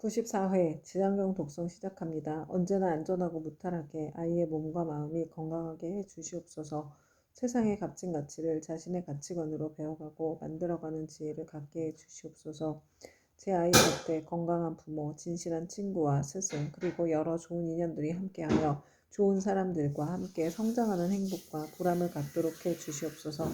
94회 지장경 독송 시작합니다. 언제나 안전하고 무탈하게 아이의 몸과 마음이 건강하게 해 주시옵소서. 세상의 값진 가치를 자신의 가치관으로 배워가고 만들어가는 지혜를 갖게 해 주시옵소서. 제 아이 곁에 건강한 부모, 진실한 친구와 스승, 그리고 여러 좋은 인연들이 함께하여 좋은 사람들과 함께 성장하는 행복과 보람을 갖도록 해 주시옵소서.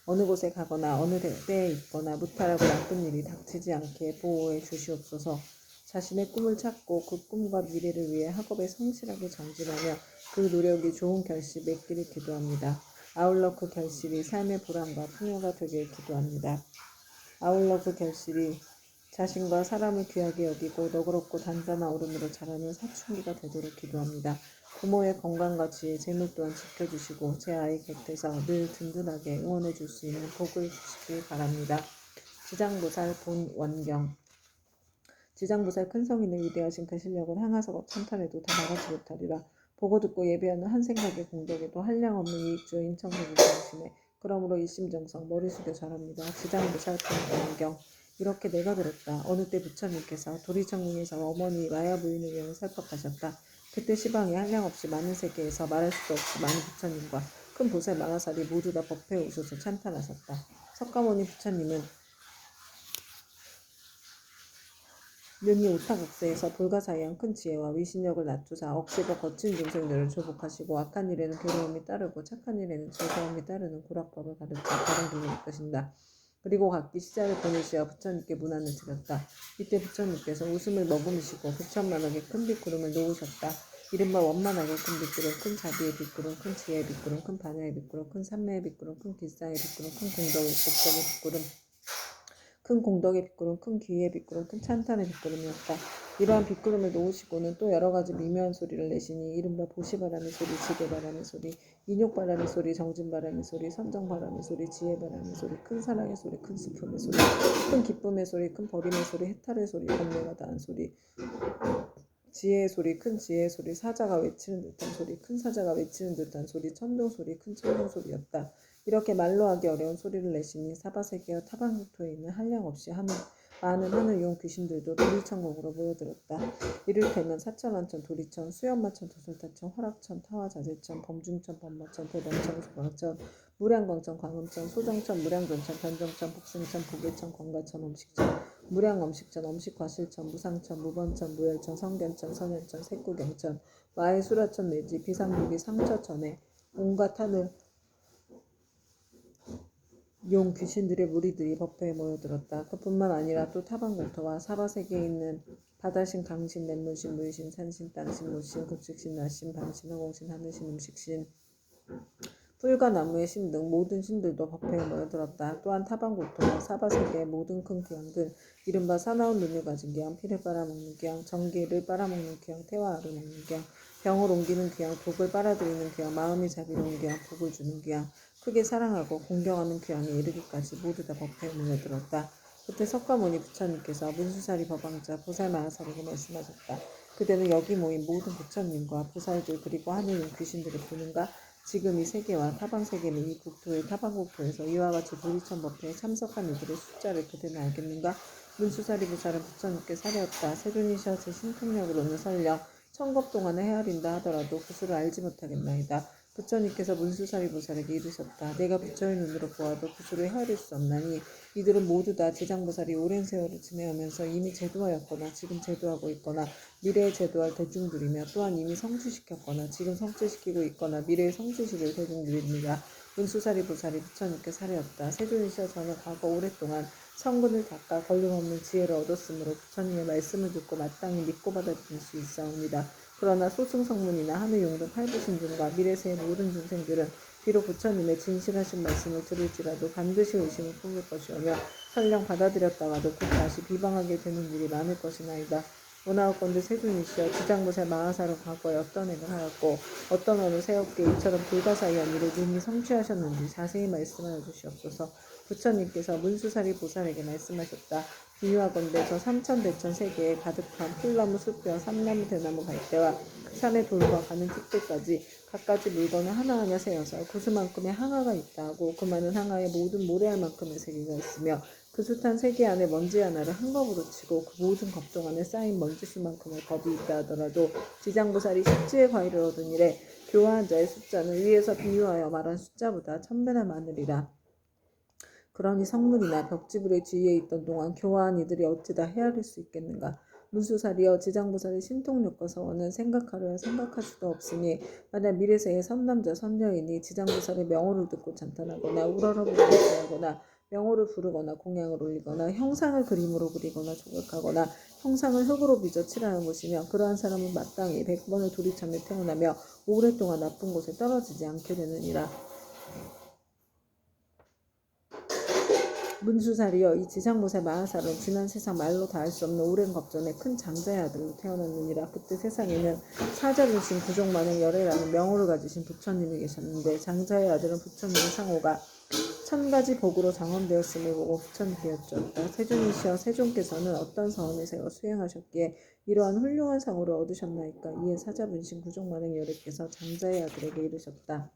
어느 곳에 가거나 어느 때에 있거나 무탈하고 나쁜 일이 닥치지 않게 보호해 주시옵소서. 자신의 꿈을 찾고 그 꿈과 미래를 위해 학업에 성실하게 정진하며 그 노력이 좋은 결실 맺기를 기도합니다. 아울러 그 결실이 삶의 보람과 풍요가 되길 기도합니다. 아울러 그 결실이 자신과 사람을 귀하게 여기고 너그럽고 단단한 어른으로 자라는 사춘기가 되도록 기도합니다. 부모의 건강과 지혜, 재물 또한 지켜주시고 제 아이 곁에서 늘 든든하게 응원해 줄 수 있는 복을 주시길 바랍니다. 지장보살 본원경. 지장보살 큰 성인의 위대하신 그 실력은 항아석업 찬탄해도 다 나가지 못하리라. 보고 듣고 예배하는 한 생각의 공덕에도 한량없는 이익주인 청소부 정심에 그러므로 일심정성 머리 숙여 절합니다. 지장보살 본원경. 이렇게 내가 들었다. 어느 때 부처님께서 도리천궁에서 어머니 마야 부인을 위해 살법하셨다. 그때 시방에 한량없이 많은 세계에서 말할 수도 없이 많은 부처님과 큰 보살 마하살이 모두 다 법회에 오셔서 찬탄하셨다. 석가모니 부처님은 능히 오타각세에서 불가사의한 큰 지혜와 위신력을 낮추사 억시고 거친 중생들을 조복하시고 악한 일에는 괴로움이 따르고 착한 일에는 즐거움이 따르는 고락법을 가르쳐 다른 길을 이끄신다. 그리고 각기 시자를 보내시어 부처님께 문안을 드렸다. 이때 부처님께서 웃음을 머금으시고 부천만하게 큰 빗구름을 놓으셨다. 이른바 원만하게 큰 빗구름, 큰 자비의 빗구름, 큰 지혜의 빗구름, 큰 반야의 빗구름, 큰 삼매의 빗구름, 큰 길상의 빗구름, 큰 공덕의 빗구름, 큰 공덕의 빗구름, 큰 기의 빗구름, 큰 찬탄의 빗구름이었다. 이러한 빗구름을 놓으시고는 또 여러가지 미묘한 소리를 내시니 이른바 보시바람의 소리, 지게바람의 소리, 인욕바람의 소리, 정진바람의 소리, 선정바람의 소리, 지혜바람의 소리, 큰 사랑의 소리, 큰 슬픔의 소리, 큰 기쁨의 소리, 큰 버림의 소리, 해탈의 소리, 번뇌가 다한 소리, 지혜의 소리, 큰 지혜의 소리, 사자가 외치는 듯한 소리, 큰 사자가 외치는 듯한 소리, 천둥 소리, 큰 천둥 소리였다. 이렇게 말로 하기 어려운 소리를 내시니 사바세계와 타방국토에 있는 한량없이 많은 하늘용 귀신들도 도리천국으로 모여들었다. 이를테면 사천왕천, 도리천, 수연마천, 도솔타천, 화락천, 타화자재천, 범중천, 범마천, 대범천, 소방천, 무량광천, 광음천, 소정천, 무량전천, 변정천, 복생천, 보계천, 광가천, 엄식천, 무량엄식천, 엄식과실천, 무상천, 무번천, 무열천, 성견천, 선현천, 색구경천, 마해수라천 내지 비상비비 상처천에 온갖 하늘 용 귀신들의 무리들이 법회에 모여들었다. 그뿐만 아니라 또 타방공터와 사바세계에 있는 바다신, 강신, 냇물신, 물신, 산신, 땅신, 모신, 급식신, 나신, 밤신, 허공신, 하늘신, 음식신, 풀과 나무의 신 등 모든 신들도 법회에 모여들었다. 또한 타방고토와 사바세계의 모든 큰 귀양들, 이른바 사나운 눈을 가진 귀양, 피를 빨아먹는 귀양, 전기를 빨아먹는 귀양, 태화알을 먹는 귀양, 병을 옮기는 귀양, 독을 빨아들이는 귀양, 마음이 자비로운 귀양, 복을 주는 귀양, 크게 사랑하고 공경하는 귀양에 이르기까지 모두 다 법회에 모여들었다. 그때 석가모니 부처님께서 문수사리 법왕자 보살마하사리고 말씀하셨다. 그대는 여기 모인 모든 부처님과 보살들 그리고 하늘인 귀신들을 보는가? 지금 이 세계와 타방세계는 이 국토의 타방국토에서 이와 같이 도리천 법회에 참석한 이들의 숫자를 그대는 알겠는가? 문수사리 보살은 부처님께 사려었다. 세존이셔 제 신통력으로는 설령 천겁 동안을 헤아린다 하더라도 그 수를 알지 못하겠나이다. 부처님께서 문수사리 보살에게 이르셨다. 내가 부처의 눈으로 보아도 그 수를 헤아릴 수 없나니 이들은 모두 다 지장보살이 오랜 세월을 지내오면서 이미 제도하였거나 지금 제도하고 있거나 미래에 제도할 대중들이며 또한 이미 성취시켰거나 지금 성취시키고 있거나 미래에 성취시킬 대중들입니다. 문수사리 보살이 부처님께 사려었다. 세존이시여 저는 과거 오랫동안 성근을 닦아 걸림없는 지혜를 얻었으므로 부처님의 말씀을 듣고 마땅히 믿고 받아들일 수 있사옵니다. 그러나 소승성문이나 하늘용등 팔부신중과 미래세의 모든 중생들은 비록 부처님의 진실하신 말씀을 들을지라도 반드시 의심을 품을 것이오며 설령 받아들였다가도 곧 다시 비방하게 되는 일이 많을 것이나이다. 원하옵건대 세존이시여 지장보살 마하사는 과거에 어떤 행을 하였고 어떤 언을 세웠기에 이처럼 불가사의한 일을 능히 성취하셨는지 자세히 말씀하여 주시옵소서. 부처님께서 문수사리 보살에게 말씀하셨다. 비유하건대 저 삼천대천 세계에 가득한 풀나무 숲뼈 삼나무 대나무 갈대와 산의 돌과 가는 틱대까지 갖가지 물건을 하나하나 세어서 구수만큼의 항아가 있다 하고 그 많은 항아에 모든 모래알 만큼의 세계가 있으며 그 숱한 세계 안에 먼지 하나를 한꺼번에 치고 그 모든 겁동 안에 쌓인 먼지수만큼의 겁이 있다 하더라도 지장보살이 십지의 과일을 얻은 일에 교화한 자의 숫자는 위에서 비유하여 말한 숫자보다 1000배나 많으리라. 그러니 성문이나 벽지불의 주위에 있던 동안 교화한 이들이 어찌 다 헤아릴 수 있겠는가. 문수살이여 지장보살의 신통력과 서원은 생각하려야 생각할 수도 없으니 만약 미래세의 선남자 선녀이니 지장보살의 명호를 듣고 찬탄하거나 우러러보고 하거나 명호를 부르거나 공양을 올리거나 형상을 그림으로 그리거나 조각하거나 형상을 흙으로 빚어 칠하는 것이며 그러한 사람은 마땅히 100번의 도리참에 태어나며 오랫동안 나쁜 곳에 떨어지지 않게 되느니라. 문수살이여 이 지상보살 마하살은 지난 세상 말로 다 할 수 없는 오랜 겁전에 큰 장자의 아들로 태어났느니라. 그때 세상에는 사자르신 부족만의 열애라는 명호를 가지신 부처님이 계셨는데 장자의 아들은 부처님의 상호가 1000가지 복으로 장엄되었음을 보고 부처님께 여쭈었다. 세존이시여 세존께서는 어떤 서원을 세워 수행하셨기에 이러한 훌륭한 상호를 얻으셨나이까. 이에 사자분신 부족만의 열애께서 장자의 아들에게 이르셨다.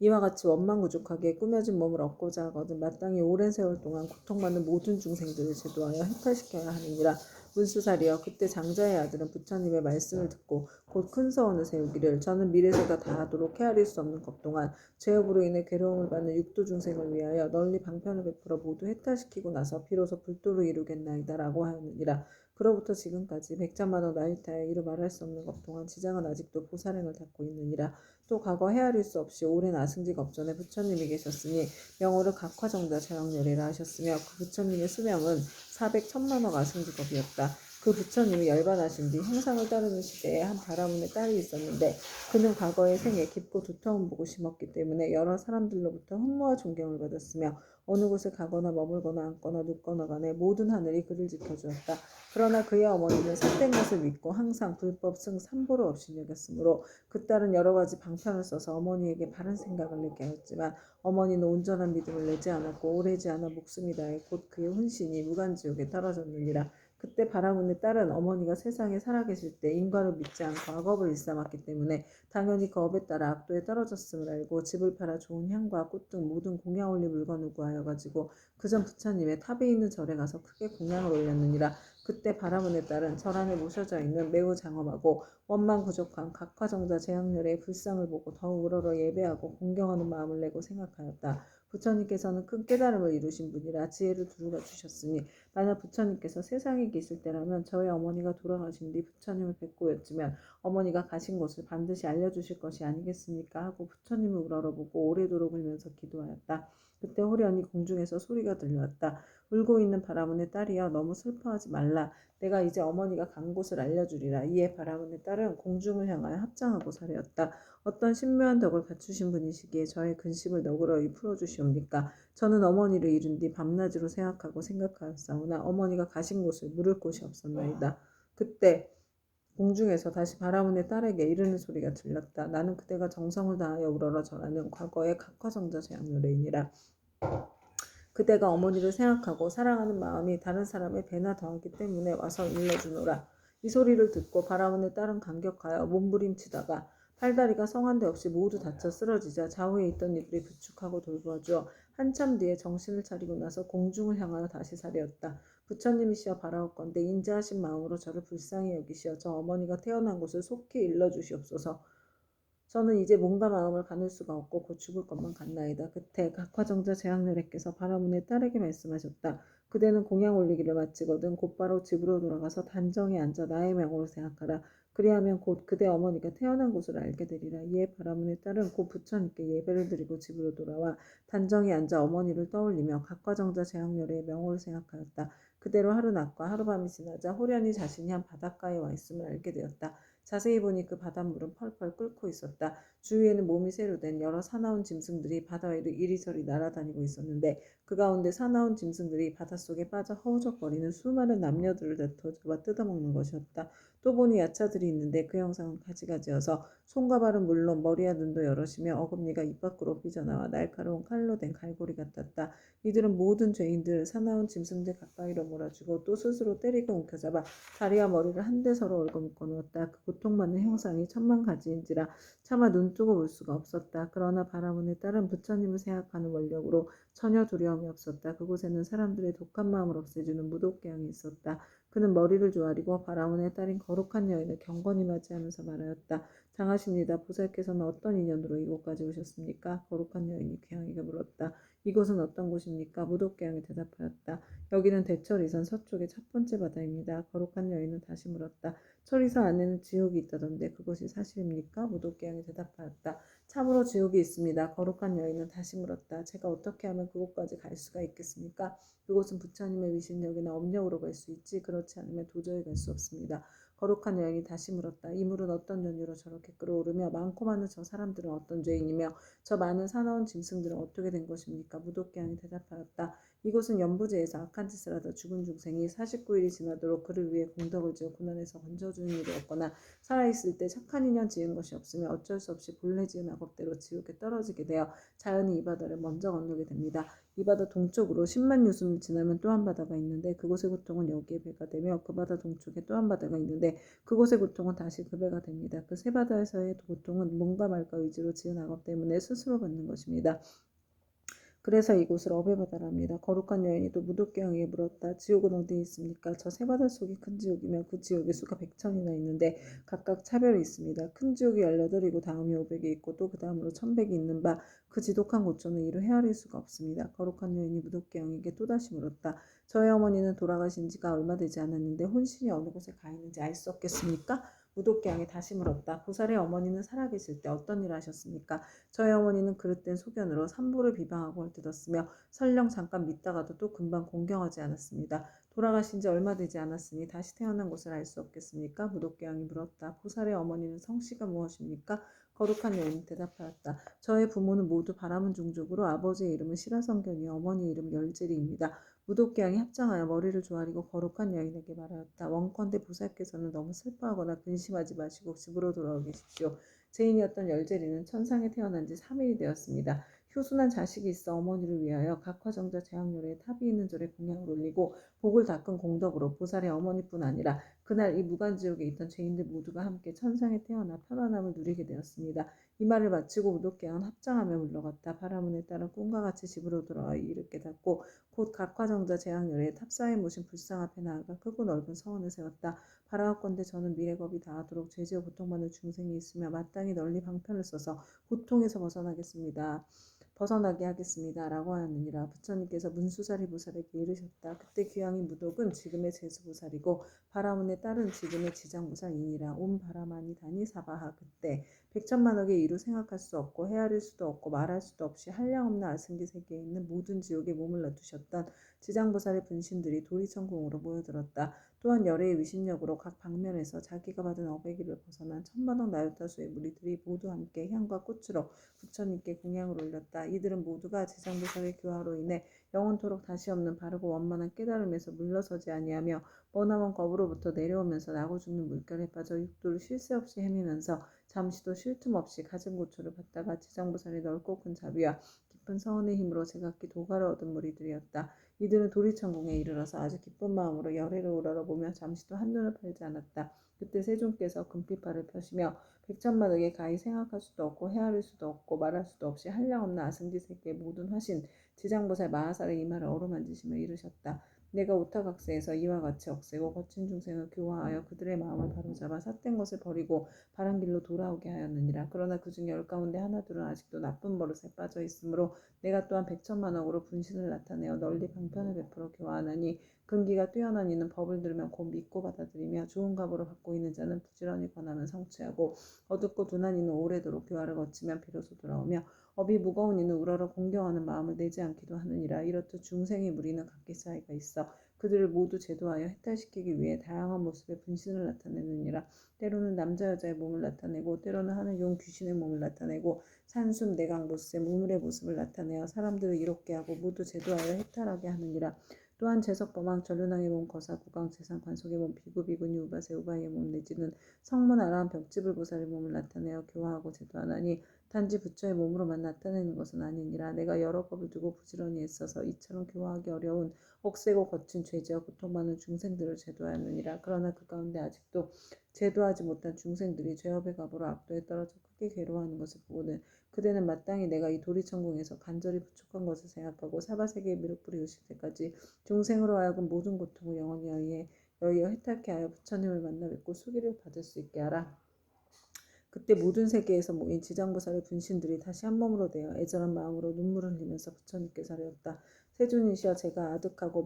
이와 같이 원망구족하게 꾸며진 몸을 얻고자 하거든 마땅히 오랜 세월 동안 고통받는 모든 중생들을 제도하여 해탈시켜야 하느니라. 문수살이여 그때 장자의 아들은 부처님의 말씀을 듣고 곧 큰 서원을 세우기를 저는 미래세가 다하도록 헤아릴 수 없는 겁동안 죄업으로 인해 괴로움을 받는 육도 중생을 위하여 널리 방편을 베풀어 모두 해탈시키고 나서 비로소 불도를 이루겠나이다 라고 하였느니라. 그로부터 지금까지 백자만억 나이타에 이루 말할 수 없는 겁동안 지장은 아직도 보살행을 닦고 있느니라. 또 과거 헤아릴 수 없이 오랜 아승직 업전에 부처님이 계셨으니 명호를 각화정자 자영열이라 하셨으며 그 부처님의 수명은 400천만억 아승직업이었다. 그 부처님이 열반하신 뒤 형상을 따르는 시대에 한 바라문의 딸이 있었는데 그는 과거의 생에 깊고 두터운 복을 심었기 때문에 여러 사람들로부터 흠모와 존경을 받았으며 어느 곳에 가거나 머물거나 앉거나 눕거나 간에 모든 하늘이 그를 지켜주었다. 그러나 그의 어머니는 삿된 것을 믿고 항상 불법 승 삼보를 없이 여겼으므로 그 딸은 여러 가지 방편을 써서 어머니에게 바른 생각을 내게 하였지만 어머니는 온전한 믿음을 내지 않았고 오래지 않아 목숨이 다해 곧 그의 혼신이 무간지옥에 떨어졌느니라. 그때 바라문의 딸은 어머니가 세상에 살아계실 때 인과를 믿지 않고 악업을 일삼았기 때문에 당연히 그 업에 따라 악도에 떨어졌음을 알고 집을 팔아 좋은 향과 꽃 등 모든 공양 올릴 물건을 구하여 가지고 그전 부처님의 탑에 있는 절에 가서 크게 공양을 올렸느니라. 그때 바라문의 딸은 절 안에 모셔져 있는 매우 장엄하고 원망부족한 각화정자 제약렬의 불상을 보고 더욱 우러러 예배하고 공경하는 마음을 내고 생각하였다. 부처님께서는 큰 깨달음을 이루신 분이라 지혜를 두루가 주셨으니 만약 부처님께서 세상에 계실 때라면 저의 어머니가 돌아가신 뒤 부처님을 뵙고 여쭈면 어머니가 가신 곳을 반드시 알려주실 것이 아니겠습니까? 하고 부처님을 우러러보고 오래도록 울면서 기도하였다. 그때 호련히 공중에서 소리가 들려왔다. 울고 있는 바라문의 딸이여 너무 슬퍼하지 말라. 내가 이제 어머니가 간 곳을 알려주리라. 이에 바라문의 딸은 공중을 향하여 합장하고 사려었다. 어떤 신묘한 덕을 갖추신 분이시기에 저의 근심을 너그러이 풀어주시옵니까? 저는 어머니를 잃은 뒤 밤낮으로 생각하였사오나 어머니가 가신 곳을 물을 곳이 없었나이다. 그때 공중에서 다시 바라문의 딸에게 이르는 소리가 들렸다. 나는 그대가 정성을 다하여 우러러 절하는 과거의 각화정자 제약노래이니라. 그대가 어머니를 생각하고 사랑하는 마음이 다른 사람의 배나 더하기 때문에 와서 일러주노라. 이 소리를 듣고 바라문의 딸은 감격하여 몸부림치다가 팔다리가 성한데 없이 모두 다쳐 쓰러지자 좌우에 있던 이들이 부축하고 돌보아주어 한참 뒤에 정신을 차리고 나서 공중을 향하여 다시 사려었다. 부처님이시여 바라옵건대 인자하신 마음으로 저를 불쌍히 여기시어 저 어머니가 태어난 곳을 속히 일러주시옵소서. 저는 이제 몸과 마음을 가눌 수가 없고 곧 죽을 것만 같나이다. 그때 각화정자 제왕렬에께서 바라문의 딸에게 말씀하셨다. 그대는 공양 올리기를 마치거든 곧바로 집으로 돌아가서 단정히 앉아 나의 명호로 생각하라. 그리하면 곧 그대 어머니가 태어난 곳을 알게 되리라. 이에 바라문의 딸은 곧 부처님께 예배를 드리고 집으로 돌아와 단정히 앉아 어머니를 떠올리며 각화정자 제왕렬의 명호를 생각하였다. 그대로 하루낮과 하루밤이 지나자 호련히 자신이 한 바닷가에 와 있음을 알게 되었다. 자세히 보니 그 바닷물은 펄펄 끓고 있었다. 주위에는 몸이 새로 된 여러 사나운 짐승들이 바다 위를 이리저리 날아다니고 있었는데 그 가운데 사나운 짐승들이 바닷속에 빠져 허우적거리는 수많은 남녀들을 잡아 뜯어먹는 것이었다. 또 보니 야차들이 있는데 그 형상은 가지가지여서 손과 발은 물론 머리와 눈도 여럿이며 어금니가 입 밖으로 삐져나와 날카로운 칼로 된 갈고리 같았다. 이들은 모든 죄인들 사나운 짐승들 가까이로 몰아주고 또 스스로 때리고 움켜잡아 다리와 머리를 한데 서로 얽어 묶어 놓았다. 그 고통 받는 형상이 천만 가지인지라 차마 눈뜨고 볼 수가 없었다. 그러나 바라문의 딸은 부처님을 생각하는 원력으로 전혀 두려움이 없었다. 그곳에는 사람들의 독한 마음을 없애주는 무도께양이 있었다. 그는 머리를 조아리고 바라문의 딸인 거룩한 여인을 경건히 맞이하면서 말하였다. 장하십니다. 보살께서는 어떤 인연으로 이곳까지 오셨습니까? 거룩한 여인이 귀양이가 물었다. 이곳은 어떤 곳입니까? 무도께양이 대답하였다. 여기는 대철이선 서쪽의 첫 번째 바다입니다. 거룩한 여인은 다시 물었다. 철이선 안에는 지옥이 있다던데 그것이 사실입니까? 무도께양이 대답하였다. 참으로 지옥이 있습니다. 거룩한 여인은 다시 물었다. 제가 어떻게 하면 그곳까지 갈 수가 있겠습니까? 그곳은 부처님의 위신력이나 업력으로 갈 수 있지 그렇지 않으면 도저히 갈 수 없습니다. 거룩한 여인이 다시 물었다. 이 물은 어떤 연유로 저렇게 끓어오르며 많고 많은 저 사람들은 어떤 죄인이며 저 많은 사나운 짐승들은 어떻게 된 것입니까? 무도께양이 대답하였다. 이곳은 연부제에서 악한 짓을 하다 죽은 중생이 49일이 지나도록 그를 위해 공덕을 지어 고난에서 건져주는 일이 없거나 살아있을 때 착한 인연 지은 것이 없으며 어쩔 수 없이 본래 지은 악업대로 지옥에 떨어지게 되어 자연히 이 바다를 먼저 건너게 됩니다. 이 바다 동쪽으로 10만 유순을 지나면 또 한 바다가 있는데 그곳의 고통은 여기에 배가 되며 그 바다 동쪽에 또 한 바다가 있는데 그곳의 고통은 다시 그 배가 됩니다. 그 세 바다에서의 고통은 뭔가 말까 의지로 지은 악업 때문에 스스로 받는 것입니다. 그래서 이곳을 어배바다랍니다. 거룩한 여인이 또 무도께양에게 물었다. 지옥은 어디에 있습니까? 저 세 바다 속이 큰 지옥이며 그 지옥의 수가 100천이나 있는데 각각 차별이 있습니다. 큰 지옥이 18이고 다음이 500이 있고 또 그 다음으로 1000백이 있는 바 그 지독한 고초는 이루 헤아릴 수가 없습니다. 거룩한 여인이 무도께양에게 또다시 물었다. 저의 어머니는 돌아가신 지가 얼마 되지 않았는데 혼신이 어느 곳에 가 있는지 알 수 없겠습니까? 무도께양이 다시 물었다. 보살의 어머니는 살아계실 때 어떤 일을 하셨습니까? 저희 어머니는 그릇된 소견으로 산보를 비방하고 헐뜯었으며 설령 잠깐 믿다가도 또 금방 공경하지 않았습니다. 돌아가신 지 얼마 되지 않았으니 다시 태어난 것을 알 수 없겠습니까? 무도께양이 물었다. 보살의 어머니는 성씨가 무엇입니까? 거룩한 여인이 대답하였다. 저의 부모는 모두 바라문 종족으로 아버지의 이름은 시라성견이요 어머니의 이름은 열제리입니다. 무도께양이 합장하여 머리를 조아리고 거룩한 여인에게 말하였다. 원컨대 보살께서는 너무 슬퍼하거나 근심하지 마시고 집으로 돌아오 계십시오. 제인이었던 열제리는 천상에 태어난 지 3일이 되었습니다. 효순한 자식이 있어 어머니를 위하여 각화정자 제왕요리에 탑이 있는 절에 공양을 올리고 복을 닦은 공덕으로 보살의 어머니뿐 아니라 그날 이 무간지옥에 있던 죄인들 모두가 함께 천상에 태어나 편안함을 누리게 되었습니다. 이 말을 마치고 무도께양은 합장하며 물러갔다. 바라문에 따라 꿈과 같이 집으로 돌아와 이를 깨닫고 곧 각화정자 제왕요리에 탑사에 모신 불상 앞에 나아가 크고 넓은 서원을 세웠다. 바라옵건대 저는 미래겁이 다하도록 죄지어 고통받는 중생이 있으며 마땅히 널리 방편을 써서 고통에서 벗어나게 하겠습니다. 라고 하느니라. 부처님께서 문수사리 보살에게 이르셨다. 그때 귀양이 무독은 지금의 제수보살이고 바라문의 딸은 지금의 지장보살이니라. 온 바라마니 다니 사바하. 그때 백천만억의 이루 생각할 수 없고 헤아릴 수도 없고 말할 수도 없이 한량없는 아승기 세계에 있는 모든 지옥에 몸을 놔두셨던 지장보살의 분신들이 도리천궁으로 모여들었다. 또한 열애의 위신력으로 각 방면에서 자기가 받은 어배기를 벗어난 천만억 나요타수의 무리들이 모두 함께 향과 꽃으로 부처님께 공양을 올렸다. 이들은 모두가 지장보살의 교화로 인해 영원토록 다시 없는 바르고 원만한 깨달음에서 물러서지 아니하며 머나먼 겁으로부터 내려오면서 나고 죽는 물결에 빠져 육도를 쉴 새 없이 헤매면서 잠시도 쉴 틈 없이 가진 고초를 받다가 지장보살의 넓고 큰 자비와 깊은 서원의 힘으로 제각기 도가를 얻은 무리들이었다. 이들은 도리천궁에 이르러서 아주 기쁜 마음으로 열애를 우러러보며 잠시도 한눈을 팔지 않았다. 그때 세존께서 금빛발을 펴시며 백천만억에 가히 생각할 수도 없고 헤아릴 수도 없고 말할 수도 없이 한량없는 아승지 세계의 모든 화신 지장보살 마하살의 이마를 어루만지시며 이르셨다. 내가 오타각세에서 이와 같이 억세고 거친 중생을 교화하여 그들의 마음을 바로잡아 삿된 것을 버리고 바른 길로 돌아오게 하였느니라. 그러나 그 중에 열 가운데 하나둘은 아직도 나쁜 버릇에 빠져 있으므로 내가 또한 백천만억으로 분신을 나타내어 널리 방편을 베풀어 교화하나니 근기가 뛰어난 이는 법을 들으면 곧 믿고 받아들이며 좋은 값으로 받고 있는 자는 부지런히 권하면 성취하고 어둡고 둔한 이는 오래도록 교화를 거치면 비로소 돌아오며 업이 무거운 이는 우러러 공경하는 마음을 내지 않기도 하느니라. 이렇듯 중생의 무리는 각기 차이가 있어 그들을 모두 제도하여 해탈시키기 위해 다양한 모습의 분신을 나타내느니라. 때로는 남자 여자의 몸을 나타내고 때로는 하늘 용 귀신의 몸을 나타내고 산숨 내강 모습의 우물의 모습을 나타내어 사람들을 이롭게 하고 모두 제도하여 해탈하게 하느니라. 또한 제석범왕 전륜왕의 몸 거사 국왕 재상 관속의 몸 비구 비구니 우바세 우바의 몸 내지는 성문 아라한 벽지불 보살의 몸을 나타내어 교화하고 제도하나니 단지 부처의 몸으로만 나타내는 것은 아니니라. 내가 여러 법을 두고 부지런히 애써서 이처럼 교화하기 어려운 억세고 거친 죄지와 고통 많은 중생들을 제도하였느니라. 그러나 그 가운데 아직도 제도하지 못한 중생들이 죄업의 갑으로 악도에 떨어져 크게 괴로워하는 것을 보고는 그대는 마땅히 내가 이 도리천궁에서 간절히 부족한 것을 생각하고 사바세계에 미륵불이 오실 때까지 중생으로 하여금 모든 고통을 영원히 여의어 해탈케 하여 부처님을 만나 뵙고 수기를 받을 수 있게 하라. 그때 모든 세계에서 모인 지장보살의 분신들이 다시 한 몸으로 되어 애절한 마음으로 눈물을 흘리면서 부처님께 사려었다. 세존이시여, 제가 아득하고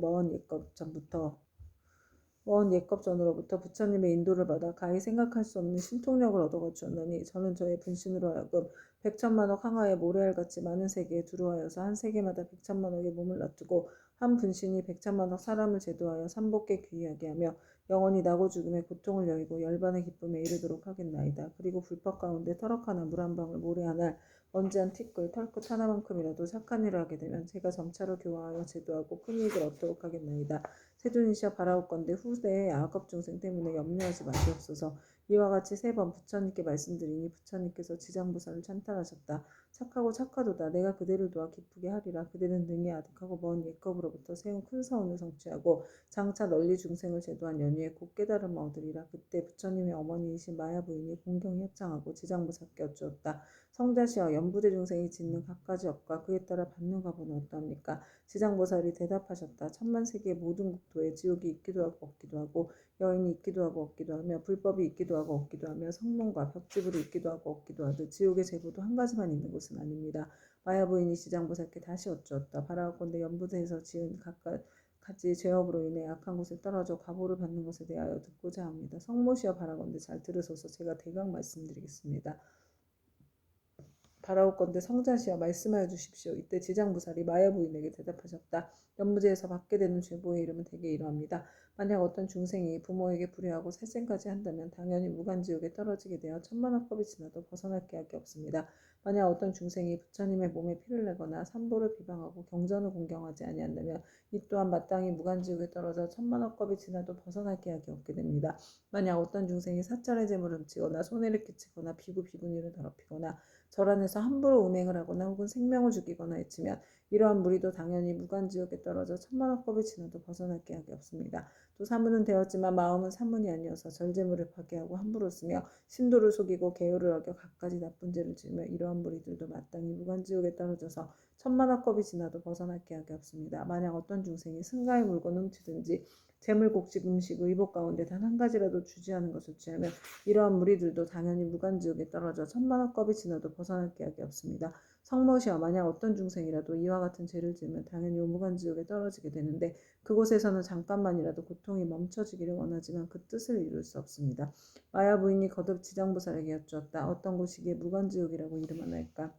먼 옛겁 전으로부터 부처님의 인도를 받아 가히 생각할 수 없는 신통력을 얻어가주었노니 저는 저의 분신으로 하여금 백천만억 항하의 모래알같이 많은 세계에 두루하여서 한 세계마다 백천만억의 몸을 놔두고 한 분신이 백천만억 사람을 제도하여 삼복에 귀의하게 하며 영원히 나고 죽음의 고통을 여의고 열반의 기쁨에 이르도록 하겠나이다. 그리고 불법 가운데 터럭 하나 물 한 방울 모래 하나 먼지 한 티끌 털끝 하나만큼이라도 착한 일을 하게 되면 제가 점차로 교화하여 제도하고 푼이익을 얻도록 하겠나이다. 세존이시여, 바라옵건대 후대의 악업 중생 때문에 염려하지 마시옵소서. 이와 같이 세 번 부처님께 말씀드리니 부처님께서 지장보살을 찬탄하셨다. 착하고 착하도다. 내가 그대를 도와 기쁘게 하리라. 그대는 능히 아득하고 먼 옛겁으로부터 세운 큰 사원을 성취하고 장차 널리 중생을 제도한 연후에 곧 깨달음을 얻으리라. 그때 부처님의 어머니이신 마야 부인이 공경히 협장하고 지장보살께 여쭈었다. 성자시여, 연부대 중생이 짓는 갖가지 업과 그에 따라 받는 값은 어떠합니까? 지장보살이 대답하셨다. 천만세계의 모든 국토에 지옥이 있기도 하고 없기도 하고 여인이 있기도 하고 없기도 하며 불법이 있기도 하고 없기도 하며 성문과 벽지불이 있기도 하고 없기도 하듯 지옥의 제보도 한 가지만 있는 곳은 아닙니다. 마야 부인이 지장보살께 다시 여쭈었다. 바라옵건대 연부대에서 지은 가지 죄업으로 인해 악한 곳에 떨어져 과보를 받는 것에 대하여 듣고자 합니다. 성모시여, 바라건대 잘 들으소서. 제가 대강 말씀드리겠습니다. 바라옵건대 성자시여, 말씀하여 주십시오. 이때 지장보살이 마야 부인에게 대답하셨다. 연무제에서 받게 되는 죄보의 이름은 대개 이러합니다. 만약 어떤 중생이 부모에게 불효하고 살생까지 한다면 당연히 무간지옥에 떨어지게 되어 천만억겁이 지나도 벗어날 계약이 없습니다. 만약 어떤 중생이 부처님의 몸에 피를 내거나 삼보를 비방하고 경전을 공경하지 아니한다면 이 또한 마땅히 무간지옥에 떨어져 천만억겁이 지나도 벗어날 계약이 없게 됩니다. 만약 어떤 중생이 사찰의 재물을 훔치거나 손해를 끼치거나 비구비구니를 더럽히거나 절안에서 함부로 음행을 하거나 혹은 생명을 죽이거나 해치면 이러한 무리도 당연히 무간지옥에 떨어져 천만억겁이 지나도 벗어날 계약이 없습니다. 또 사문은 되었지만 마음은 사문이 아니어서 절제물을 파괴하고 함부로 쓰며 신도를 속이고 계율을 어겨 갖가지 나쁜 죄를 지으며 이러한 무리들도 마땅히 무간지옥에 떨어져서 천만억겁이 지나도 벗어날 계약이 없습니다. 만약 어떤 중생이 승가의 물건을 훔치든지 재물, 곡식, 음식, 의복 가운데 단 한 가지라도 주지하는 것을 취하면 이러한 무리들도 당연히 무간지옥에 떨어져 천만억겁이 지나도 벗어날 계약이 없습니다. 성모시여, 만약 어떤 중생이라도 이와 같은 죄를 지으면 당연히 무간지옥에 떨어지게 되는데 그곳에서는 잠깐만이라도 고통이 멈춰지기를 원하지만 그 뜻을 이룰 수 없습니다. 마야 부인이 거듭 지장보살에게 여쭈었다. 어떤 곳이기에 무간지옥이라고 이름하나이까?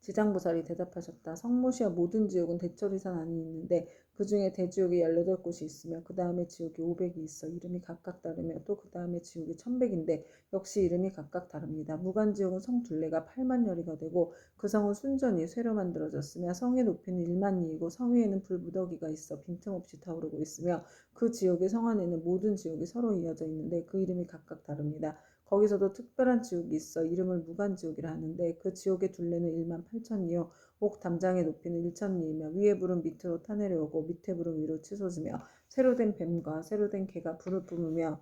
지장보살이 대답하셨다. 성모시여, 모든 지옥은 대처리산 안이 있는데 그 중에 대지옥이 18곳이 있으며 그 다음에 지옥이 500이 있어 이름이 각각 다르며 또 그 다음에 지옥이 1100인데 역시 이름이 각각 다릅니다. 무간지옥은 성 둘레가 8만여리가 되고 그 성은 순전히 쇠로 만들어졌으며 성의 높이는 1만리이고 성 위에는 불무더기가 있어 빈틈없이 타오르고 있으며 그 지옥의 성 안에는 모든 지옥이 서로 이어져 있는데 그 이름이 각각 다릅니다. 거기서도 특별한 지옥이 있어 이름을 무간지옥이라 하는데 그 지옥의 둘레는 1만 8천리요 옥 담장의 높이는 1천리이며 위에 불은 밑으로 타내려오고 밑에 불은 위로 치솟으며 새로 된 뱀과 새로 된 개가 불을 뿜으며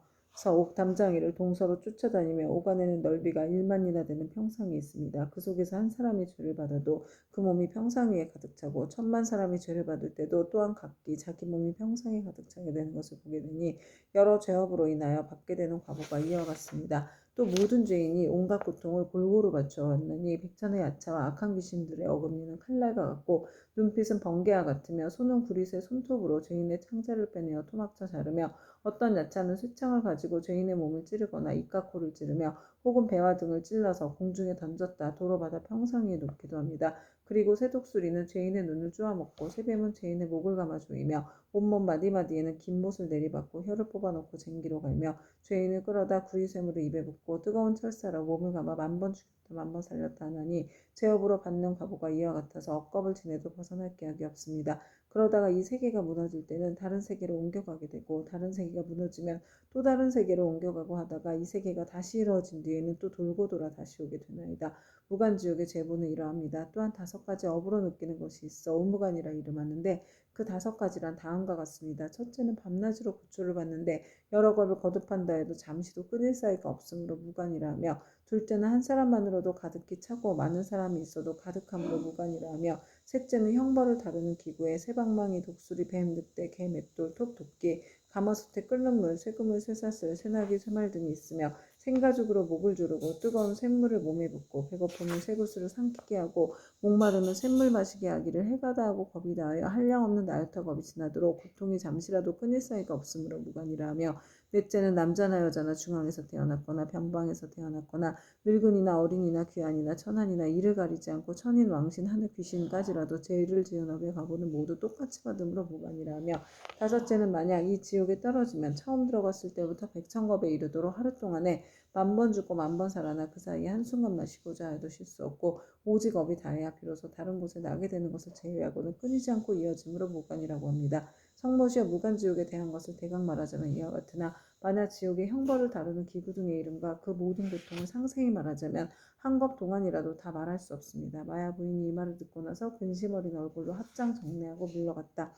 옥 담장 위를 동서로 쫓아다니며 옥 안에는 넓이가 1만리나 되는 평상이 있습니다. 그 속에서 한 사람이 죄를 받아도 그 몸이 평상 위에 가득 차고 1000만 사람이 죄를 받을 때도 또한 각기 자기 몸이 평상에 가득 차게 되는 것을 보게 되니 여러 죄업으로 인하여 받게 되는 과보가 이와 같습니다. 또 모든 죄인이 온갖 고통을 골고루 받쳐왔느니 백천의 야차와 악한 귀신들의 어금니는 칼날과 같고 눈빛은 번개와 같으며 손은 구릿의 손톱으로 죄인의 창자를 빼내어 토막쳐 자르며 어떤 야차는 쇠창을 가지고 죄인의 몸을 찌르거나 입과 코를 찌르며 혹은 배와 등을 찔러서 공중에 던졌다 도로 바다 평상 위에 놓기도 합니다. 그리고 새독수리는 죄인의 눈을 쪼아먹고 새뱀은 죄인의 목을 감아 조이며 온몸 마디마디에는 긴 못을 내리받고 혀를 뽑아놓고 쟁기로 갈며 죄인을 끌어다 구리쇠물을 입에 붓고 뜨거운 철사로 몸을 감아 만번 죽였다 만번 살렸다 하나니 죄업으로 받는 과보가 이와 같아서 억겁을 지내도 벗어날 계약이 없습니다. 그러다가 이 세계가 무너질 때는 다른 세계로 옮겨가게 되고 다른 세계가 무너지면 또 다른 세계로 옮겨가고 하다가 이 세계가 다시 이루어진 뒤에는 또 돌고 돌아 다시 오게 되나이다. 무간지옥의 제보는 이러합니다. 또한 5가지 업으로 느끼는 것이 있어 오무간이라 이름하는데 그 5가지란 다음과 같습니다. 첫째는 밤낮으로 고초를 받는데 여러 겁을 거듭한다 해도 잠시도 끊일 사이가 없으므로 무간이라 하며 둘째는 한 사람만으로도 가득히 차고 많은 사람이 있어도 가득함으로 무간이라 하며 셋째는 형벌을 다루는 기구에 새방망이, 독수리, 뱀, 늑대, 개, 맷돌, 톱, 도끼, 가마솥에 끓는 물, 쇠그물, 쇠사슬, 쇠나귀, 쇠말 등이 있으며 생가죽으로 목을 조르고 뜨거운 샘물을 몸에 붓고 배고프면 쇠구슬을 삼키게 하고 목마르면 샘물 마시게 하기를 해가 다하고 겁이 다하여 한량없는 나요타 겁이 지나도록 고통이 잠시라도 끊일 사이가 없으므로 무간이라 하며 넷째는 남자나 여자나 중앙에서 태어났거나 변방에서 태어났거나 늙은이나 어린이나 귀한이나 천한이나 이를 가리지 않고 천인 왕신 하늘 귀신까지라도 죄를 지은 업의 과보는 모두 똑같이 받음으로 무간이라 하며 다섯째는 만약 이 지옥에 떨어지면 처음 들어갔을 때부터 백천겁에 이르도록 하루 동안에 10,000번 죽고 10,000번 살아나 그 사이에 한순간만 쉬고자 해도 쉴 수 없고 오직 업이 다해야 비로소 다른 곳에 나게 되는 것을 제외하고는 끊이지 않고 이어짐으로 무간이라고 합니다. 성모시어 무간지옥에 대한 것을 대강 말하자면 이와 같으나 만약 지옥의 형벌을 다루는 기구 등의 이름과 그 모든 고통을 상세히 말하자면 한 겁 동안이라도 다 말할 수 없습니다. 마야 부인이 이 말을 듣고 나서 근심 어린 얼굴로 합장 정례하고 물러갔다.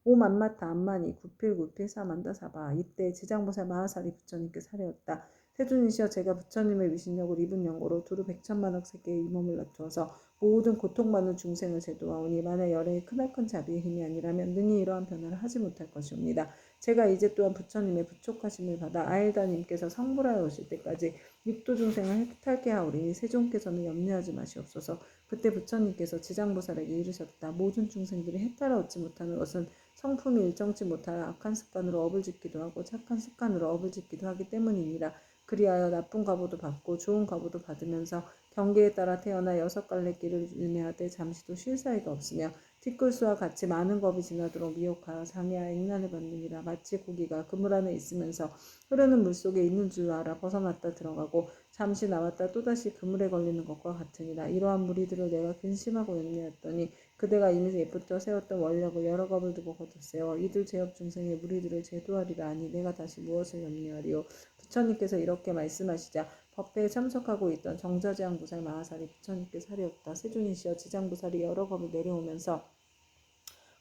오 만마타 암마니 구필구필 사만다 사바. 이때 지장보살 마하사리 부처님께 사례었다. 태준이시여 제가 부처님의 위신력을 입은 연고로 두루 100천만억 세계에 이 몸을 낮추어서 모든 고통받는 중생을 제도하오니 만약 열애의 크나큰 자비의 힘이 아니라면 능히 이러한 변화를 하지 못할 것이옵니다. 제가 이제 또한 부처님의 부촉하심을 받아 아일다님께서 성불하여 오실 때까지 육도 중생을 해탈케 하오리니 세존께서는 염려하지 마시옵소서. 그때 부처님께서 지장보살에게 이르셨다. 모든 중생들이 해탈을 얻지 못하는 것은 성품이 일정치 못하여 악한 습관으로 업을 짓기도 하고 착한 습관으로 업을 짓기도 하기 때문이니라. 그리하여 나쁜 과보도 받고 좋은 과보도 받으면서 경계에 따라 태어나 6갈래 길을 일매하되 잠시도 쉴 사이가 없으며 티끌수와 같이 많은 겁이 지나도록 미혹하여 장애와 액난을 받느니라. 마치 고기가 그물 안에 있으면서 흐르는 물속에 있는 줄 알아 벗어났다 들어가고 잠시 나왔다 또다시 그물에 걸리는 것과 같으니라. 이러한 무리들을 내가 근심하고 염려했더니 그대가 이미 예부터 세웠던 원력을 여러 겁을 두고 거듭세워 이들 제업 중생의 무리들을 제도하리라 하니 내가 다시 무엇을 염려하리요. 부처님께서 이렇게 말씀하시자 법회에 참석하고 있던 정자재앙보살 마하사리 부처님께 사리었다. 세존이시여 지장보살이 여러 겁을 내려오면서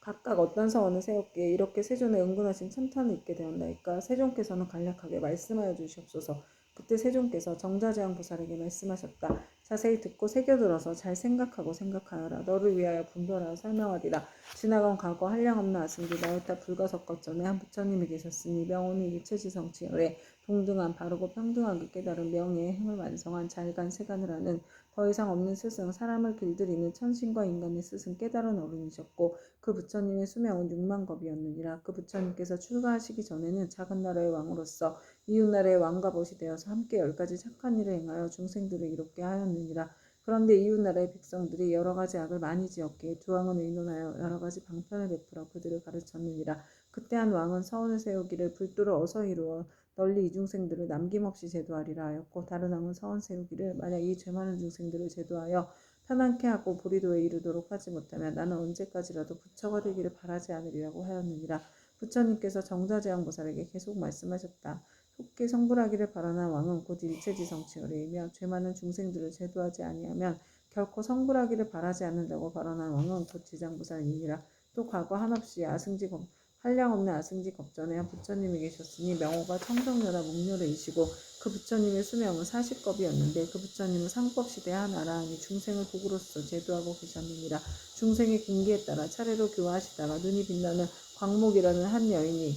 각각 어떤 서원을 세웠기에 이렇게 세존에 은근하신 참탄을 입게 되었나이까. 세존께서는 간략하게 말씀하여 주시옵소서. 그때 세존께서 정자재앙보살에게 말씀하셨다. 자세히 듣고 새겨들어서 잘 생각하고 생각하여라. 너를 위하여 분별하여 설명하리라. 지나간 과거 한량없는 아승기 나요타 불가석것 전에 한 부처님이 계셨으니 명운이 일체지성치열에 동등한 바르고 평등하게 깨달은 명예의 행을 완성한 잘간 세간을 하는 더 이상 없는 스승 사람을 길들이는 천신과 인간의 스승 깨달은 어른이셨고 그 부처님의 수명은 6만겁이었느니라. 그 부처님께서 출가하시기 전에는 작은 나라의 왕으로서 이웃나라의 왕과 벗이 되어서 함께 10가지 착한 일을 행하여 중생들을 이롭게 하였느니라. 그런데 이웃나라의 백성들이 여러 가지 악을 많이 지었기에 두 왕은 의논하여 여러 가지 방편을 베풀어 그들을 가르쳤느니라. 그때 한 왕은 서원을 세우기를 불도를 어서 이루어 널리 이 중생들을 남김없이 제도하리라 하였고 다른 왕은 서원 세우기를 만약 이 죄 많은 중생들을 제도하여 편안케 하고 보리도에 이르도록 하지 못하면 나는 언제까지라도 부처가 되기를 바라지 않으리라고 하였느니라. 부처님께서 정자재앙보살에게 계속 말씀하셨다. 속히 성불하기를 바라는 왕은 곧 일체지성치열이며 죄 많은 중생들을 제도하지 아니하면 결코 성불하기를 바라지 않는다고 발언한 왕은 곧 지장보살이니라. 또 과거 한없이 한량없는 아승지 겁전에 한 부처님이 계셨으니 명호가 청정녀나 목녀이시고 그 부처님의 수명은 40겁이었는데 그 부처님은 상법시대 한 아라한이 중생을 복으로서 제도하고 계셨느니라. 중생의 근기에 따라 차례로 교화하시다가 눈이 빛나는 광목이라는 한 여인이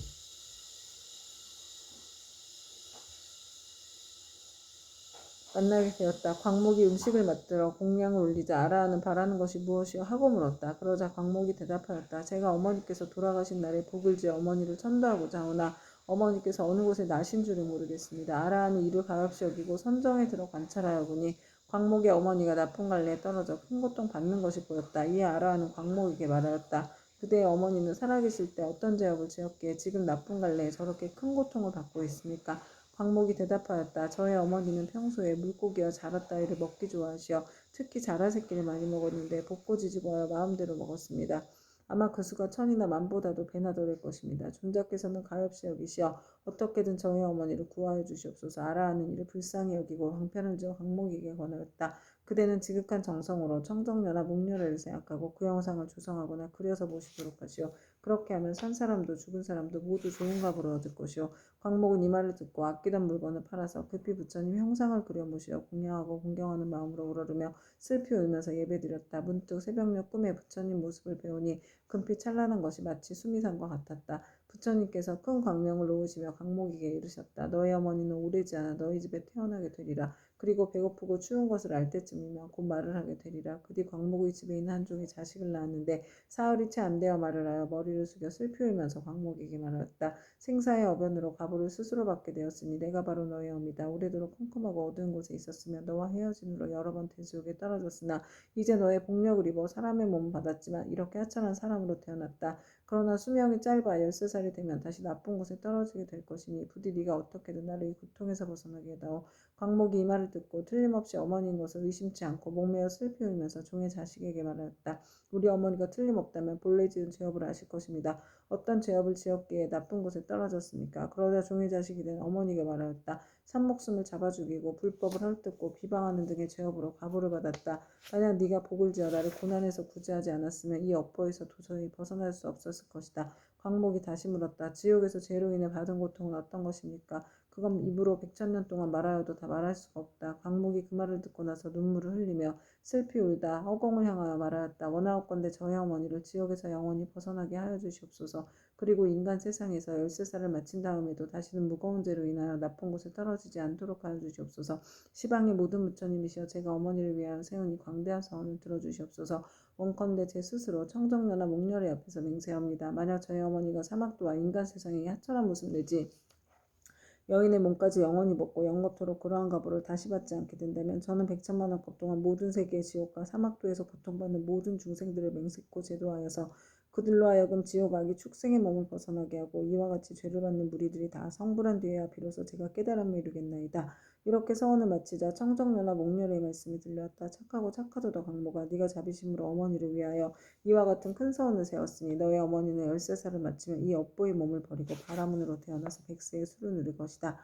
만나게 되었다. 광목이 음식을 만들어 공양을 올리자 아라한은 바라는 것이 무엇이요 하고 물었다. 그러자 광목이 대답하였다. 제가 어머니께서 돌아가신 날에 복을 지어 어머니를 천도하고자 하오나 어머니께서 어느 곳에 나신 줄을 모르겠습니다. 아라한이 이를 가엾이 여기고 선정에 들어 관찰하여 보니 광목의 어머니가 나쁜 갈래에 떨어져 큰 고통 받는 것이 보였다. 이에 아라한은 광목에게 말하였다. 그대의 어머니는 살아계실 때 어떤 죄업을 지었기에 지금 나쁜 갈래에 저렇게 큰 고통을 받고 있습니까? 광목이 대답하였다. 저의 어머니는 평소에 물고기와 자라 따위를 먹기 좋아하시어 특히 자라 새끼를 많이 먹었는데 볶고 지지고하여 마음대로 먹었습니다. 아마 그 수가 천이나 만보다도 배나 더 될 것입니다. 존자께서는 가엾이 여기시어 어떻게든 저희 어머니를 구하여 주시옵소서. 아라하는 이를 불쌍히 여기고 방편을 지어 강목에게 권하였다. 그대는 지극한 정성으로 청정녀나 목녀를 생각하고 그 형상을 조성하거나 그려서 보시도록 하시오. 그렇게 하면 산 사람도 죽은 사람도 모두 좋은 값으로 얻을 것이오. 광목은 이 말을 듣고 아끼던 물건을 팔아서 급히 부처님 형상을 그려 모시어 공양하고 공경하는 마음으로 우러르며 슬피 울면서 예배드렸다. 문득 새벽녘 꿈에 부처님 모습을 배우니 금빛 찬란한 것이 마치 수미산과 같았다. 부처님께서 큰 광명을 놓으시며 강목에게 이르셨다. 너희 어머니는 오래지 않아 너희 집에 태어나게 되리라. 그리고 배고프고 추운 것을 알 때쯤이면 곧 말을 하게 되리라. 그 뒤 광목의 집에 있는 한종이 자식을 낳았는데 사흘이 채 안 되어 말을 하여 머리를 숙여 슬피 울면서 광목에게 말하였다. 생사의 어변으로 가부를 스스로 받게 되었으니 내가 바로 너의 어미다. 오래도록 컴컴하고 어두운 곳에 있었으며 너와 헤어진 후로 여러 번 대지옥에 떨어졌으나 이제 너의 복력을 입어 사람의 몸을 받았지만 이렇게 하찮은 사람으로 태어났다. 그러나 수명이 짧아 13살이 되면 다시 나쁜 곳에 떨어지게 될 것이니 부디 네가 어떻게든 나를 이 고통에서 벗어나게 해다오. 광목이 이 말을 듣고 틀림없이 어머니인 것을 의심치 않고 목매어 슬피 울면서 종의 자식에게 말하였다. 우리 어머니가 틀림없다면 본래 지은 죄업을 아실 것입니다. 어떤 죄업을 지었기에 나쁜 곳에 떨어졌습니까? 그러자 종의 자식이 된 어머니가 말하였다. 산목숨을 잡아 죽이고 불법을 헐뜯고 비방하는 등의 죄업으로 가부를 받았다. 만약 네가 복을 지어 나를 고난에서 구제하지 않았으면 이 업보에서 도저히 벗어날 수 없었을 것이다. 광목이 다시 물었다. 지옥에서 죄로 인해 받은 고통은 어떤 것입니까? 그건 입으로 100,000년 동안 말하여도 다 말할 수가 없다. 광목이 그 말을 듣고 나서 눈물을 흘리며 슬피 울다 허공을 향하여 말하였다. 원하옵건대 저희 어머니를 지옥에서 영원히 벗어나게 하여 주시옵소서. 그리고 인간 세상에서 13살을 마친 다음에도 다시는 무거운 죄로 인하여 나쁜 곳에 떨어지지 않도록 하여 주시옵소서. 시방의 모든 부처님이시여 제가 어머니를 위하여 세운 이 광대한 서원을 들어주시옵소서. 원컨대 제 스스로 청정녀나 목녀의 앞에서 맹세합니다. 만약 저희 어머니가 사막도와 인간 세상에 하찮은 모습 내지 여인의 몸까지 영원히 벗고 영원토록 그러한 가보를 다시 받지 않게 된다면 저는 100,000,000원 동안 모든 세계의 지옥과 사막도에서 고통받는 모든 중생들을 맹세코 제도하여서 그들로 하여금 지옥 악이 축생의 몸을 벗어나게 하고 이와 같이 죄를 받는 무리들이 다 성불한 뒤에야 비로소 제가 깨달음을 이루겠나이다. 이렇게 서원을 마치자 청정녀나 목녀의 말씀이 들려왔다. 착하고 착하도다 광모가 네가 자비심으로 어머니를 위하여 이와 같은 큰 서원을 세웠으니 너의 어머니는 13살을 마치면 이 업보의 몸을 버리고 바라문으로 태어나서 백세의 수를 누릴 것이다.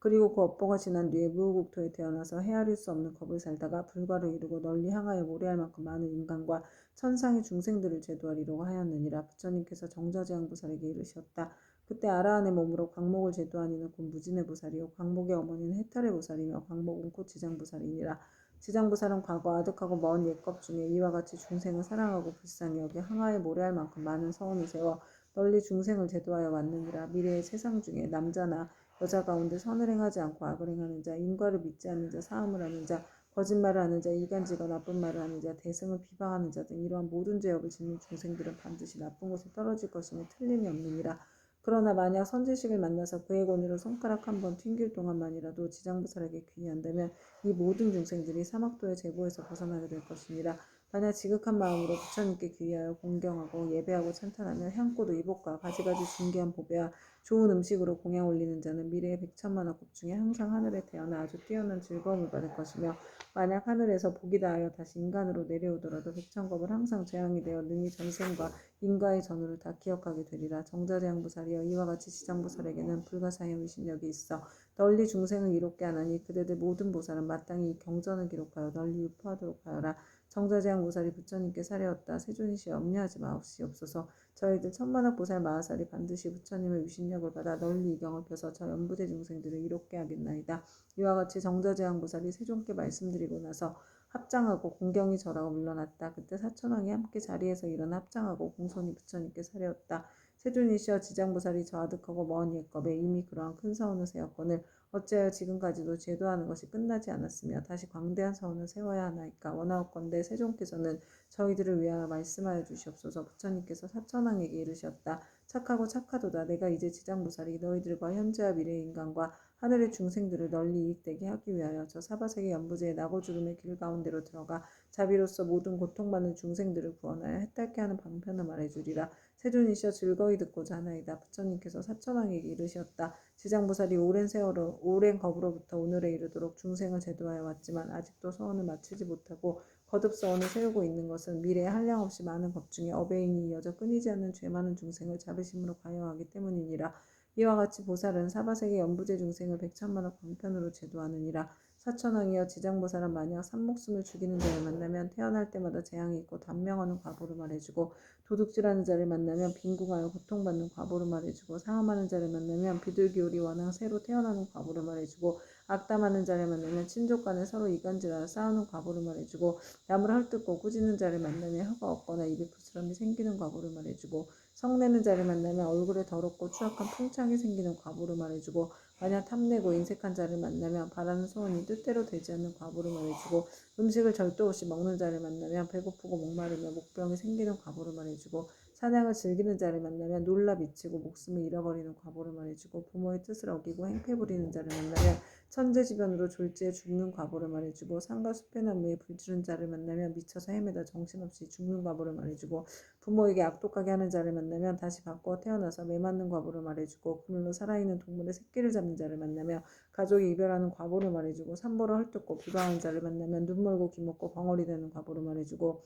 그리고 그 업보가 지난 뒤에 무국토에 태어나서 헤아릴 수 없는 겁을 살다가 불과를 이루고 널리 향하여 모래할 만큼 많은 인간과 천상의 중생들을 제도하리라고 하였느니라. 부처님께서 정자제왕보살에게 이르셨다. 그때 아라한의 몸으로 광목을 제도한 이는 곧 무진의 보살이요 광목의 어머니는 해탈의 보살이며 광목은 곧 지장보살이니라. 지장보살은 과거 아득하고 먼 옛것 중에 이와 같이 중생을 사랑하고 불쌍히 여겨 항아에 모래할 만큼 많은 서원을 세워 널리 중생을 제도하여 왔느니라. 미래의 세상 중에 남자나 여자 가운데 선을 행하지 않고 악을 행하는 자, 인과를 믿지 않는 자, 사함을 하는 자, 거짓말을 하는 자, 이간질과 나쁜 말을 하는 자, 대승을 비방하는 자 등 이러한 모든 죄업을 짓는 중생들은 반드시 나쁜 곳에 떨어질 것임에 틀림이 없느니라. 그러나 만약 선지식을 만나서 그의 권위로 손가락 한 번 튕길 동안만이라도 지장보살에게 귀의한다면 이 모든 중생들이 사막도의 제보에서 벗어나게 될 것이니라. 만약 지극한 마음으로 부처님께 귀의하여 공경하고 예배하고 찬탄하며 향꽃 의복과 가지가지 중귀한 보배와 좋은 음식으로 공양 올리는 자는 미래의 100,000,000억 급 중에 항상 하늘에 태어나 아주 뛰어난 즐거움을 받을 것이며 만약 하늘에서 복이 다하여 다시 인간으로 내려오더라도 100,000겁을 항상 재앙이 되어 능히 전생과 인과의 전후를 다 기억하게 되리라. 정자재앙보살이여 이와 같이 지장보살에게는 불가사의 위신력이 있어 널리 중생을 이롭게 하나니 그대들 모든 보살은 마땅히 이 경전을 기록하여 널리 유포하도록 하여라. 정자재앙보살이 부처님께 사려왔다. 세존이시여 염려하지 마옵시옵소서. 저희들 천만억 보살 마하살이 반드시 부처님의 위신력을 받아 널리 이경을 펴서 저 연부대 중생들을 이롭게 하겠나이다. 이와 같이 정자재앙보살이 세존께 말씀드리고 나서 합장하고 공경이 절하고 물러났다. 그때 사천왕이 함께 자리에서 일어나 합장하고 공손히 부처님께 사려왔다. 세존이시여 지장보살이 저 아득하고 먼 옛겁에 이미 그러한 큰 사원을 세웠거늘 어찌하여 지금까지도 제도하는 것이 끝나지 않았으며 다시 광대한 사원을 세워야 하나이까. 원하옵건대 세존께서는 저희들을 위하여 말씀하여 주시옵소서. 부처님께서 사천왕에게 이르셨다. 착하고 착하도다. 내가 이제 지장보살이 너희들과 현재와 미래의 인간과 하늘의 중생들을 널리 이익되게 하기 위하여 저 사바세계 연부제의 나고주름의 길 가운데로 들어가 자비로서 모든 고통받는 중생들을 구원하여 해탈케 하는 방편을 말해주리라. 세존이시여 즐거이 듣고자 하나이다. 부처님께서 사천왕에게 이르셨다. 지장보살이 오랜 겁으로부터 오늘에 이르도록 중생을 제도하여 왔지만 아직도 소원을 마치지 못하고 거듭 서원을 세우고 있는 것은 미래에 한량없이 많은 법 중에 어배인이 이어져 끊이지 않는 죄 많은 중생을 잡으심으로 과요하기 때문이니라. 이와 같이 보살은 사바세계 연부제 중생을 백천만억 방편으로 제도하느니라. 사천왕이여 지장보살은 만약 산목숨을 죽이는 자를 만나면 태어날 때마다 재앙이 있고 단명하는 과보를 말해주고, 도둑질하는 자를 만나면 빈궁하여 고통받는 과보를 말해주고, 상함하는 자를 만나면 비둘기오리 원앙 새로 태어나는 과보를 말해주고, 악담하는 자를 만나면 친족 간에 서로 이간질하여 싸우는 과보를 말해주고, 남을 헐뜯고 꾸짖는 자를 만나면 혀가 없거나 입에 부스럼이 생기는 과보를 말해주고, 성내는 자를 만나면 얼굴에 더럽고 추악한 풍창이 생기는 과보를 말해주고, 만약 탐내고 인색한 자를 만나면 바라는 소원이 뜻대로 되지 않는 과보를 말해주고, 음식을 절도 없이 먹는 자를 만나면 배고프고 목마르며 목병이 생기는 과보를 말해주고, 사냥을 즐기는 자를 만나면 놀라 미치고 목숨을 잃어버리는 과보를 말해주고, 부모의 뜻을 어기고 행패 부리는 자를 만나면 천재지변으로 졸지에 죽는 과보를 말해주고, 산과 숲의 나무에 불지른 자를 만나면 미쳐서 헤매다 정신없이 죽는 과보를 말해주고, 부모에게 악독하게 하는 자를 만나면 다시 바꿔 태어나서 매맞는 과보를 말해주고, 그물로 살아있는 동물의 새끼를 잡는 자를 만나며 가족이 이별하는 과보를 말해주고, 산보를 헐뜯고 비방하는 자를 만나면 눈 멀고 귀 먹고 벙어리 되는 과보를 말해주고,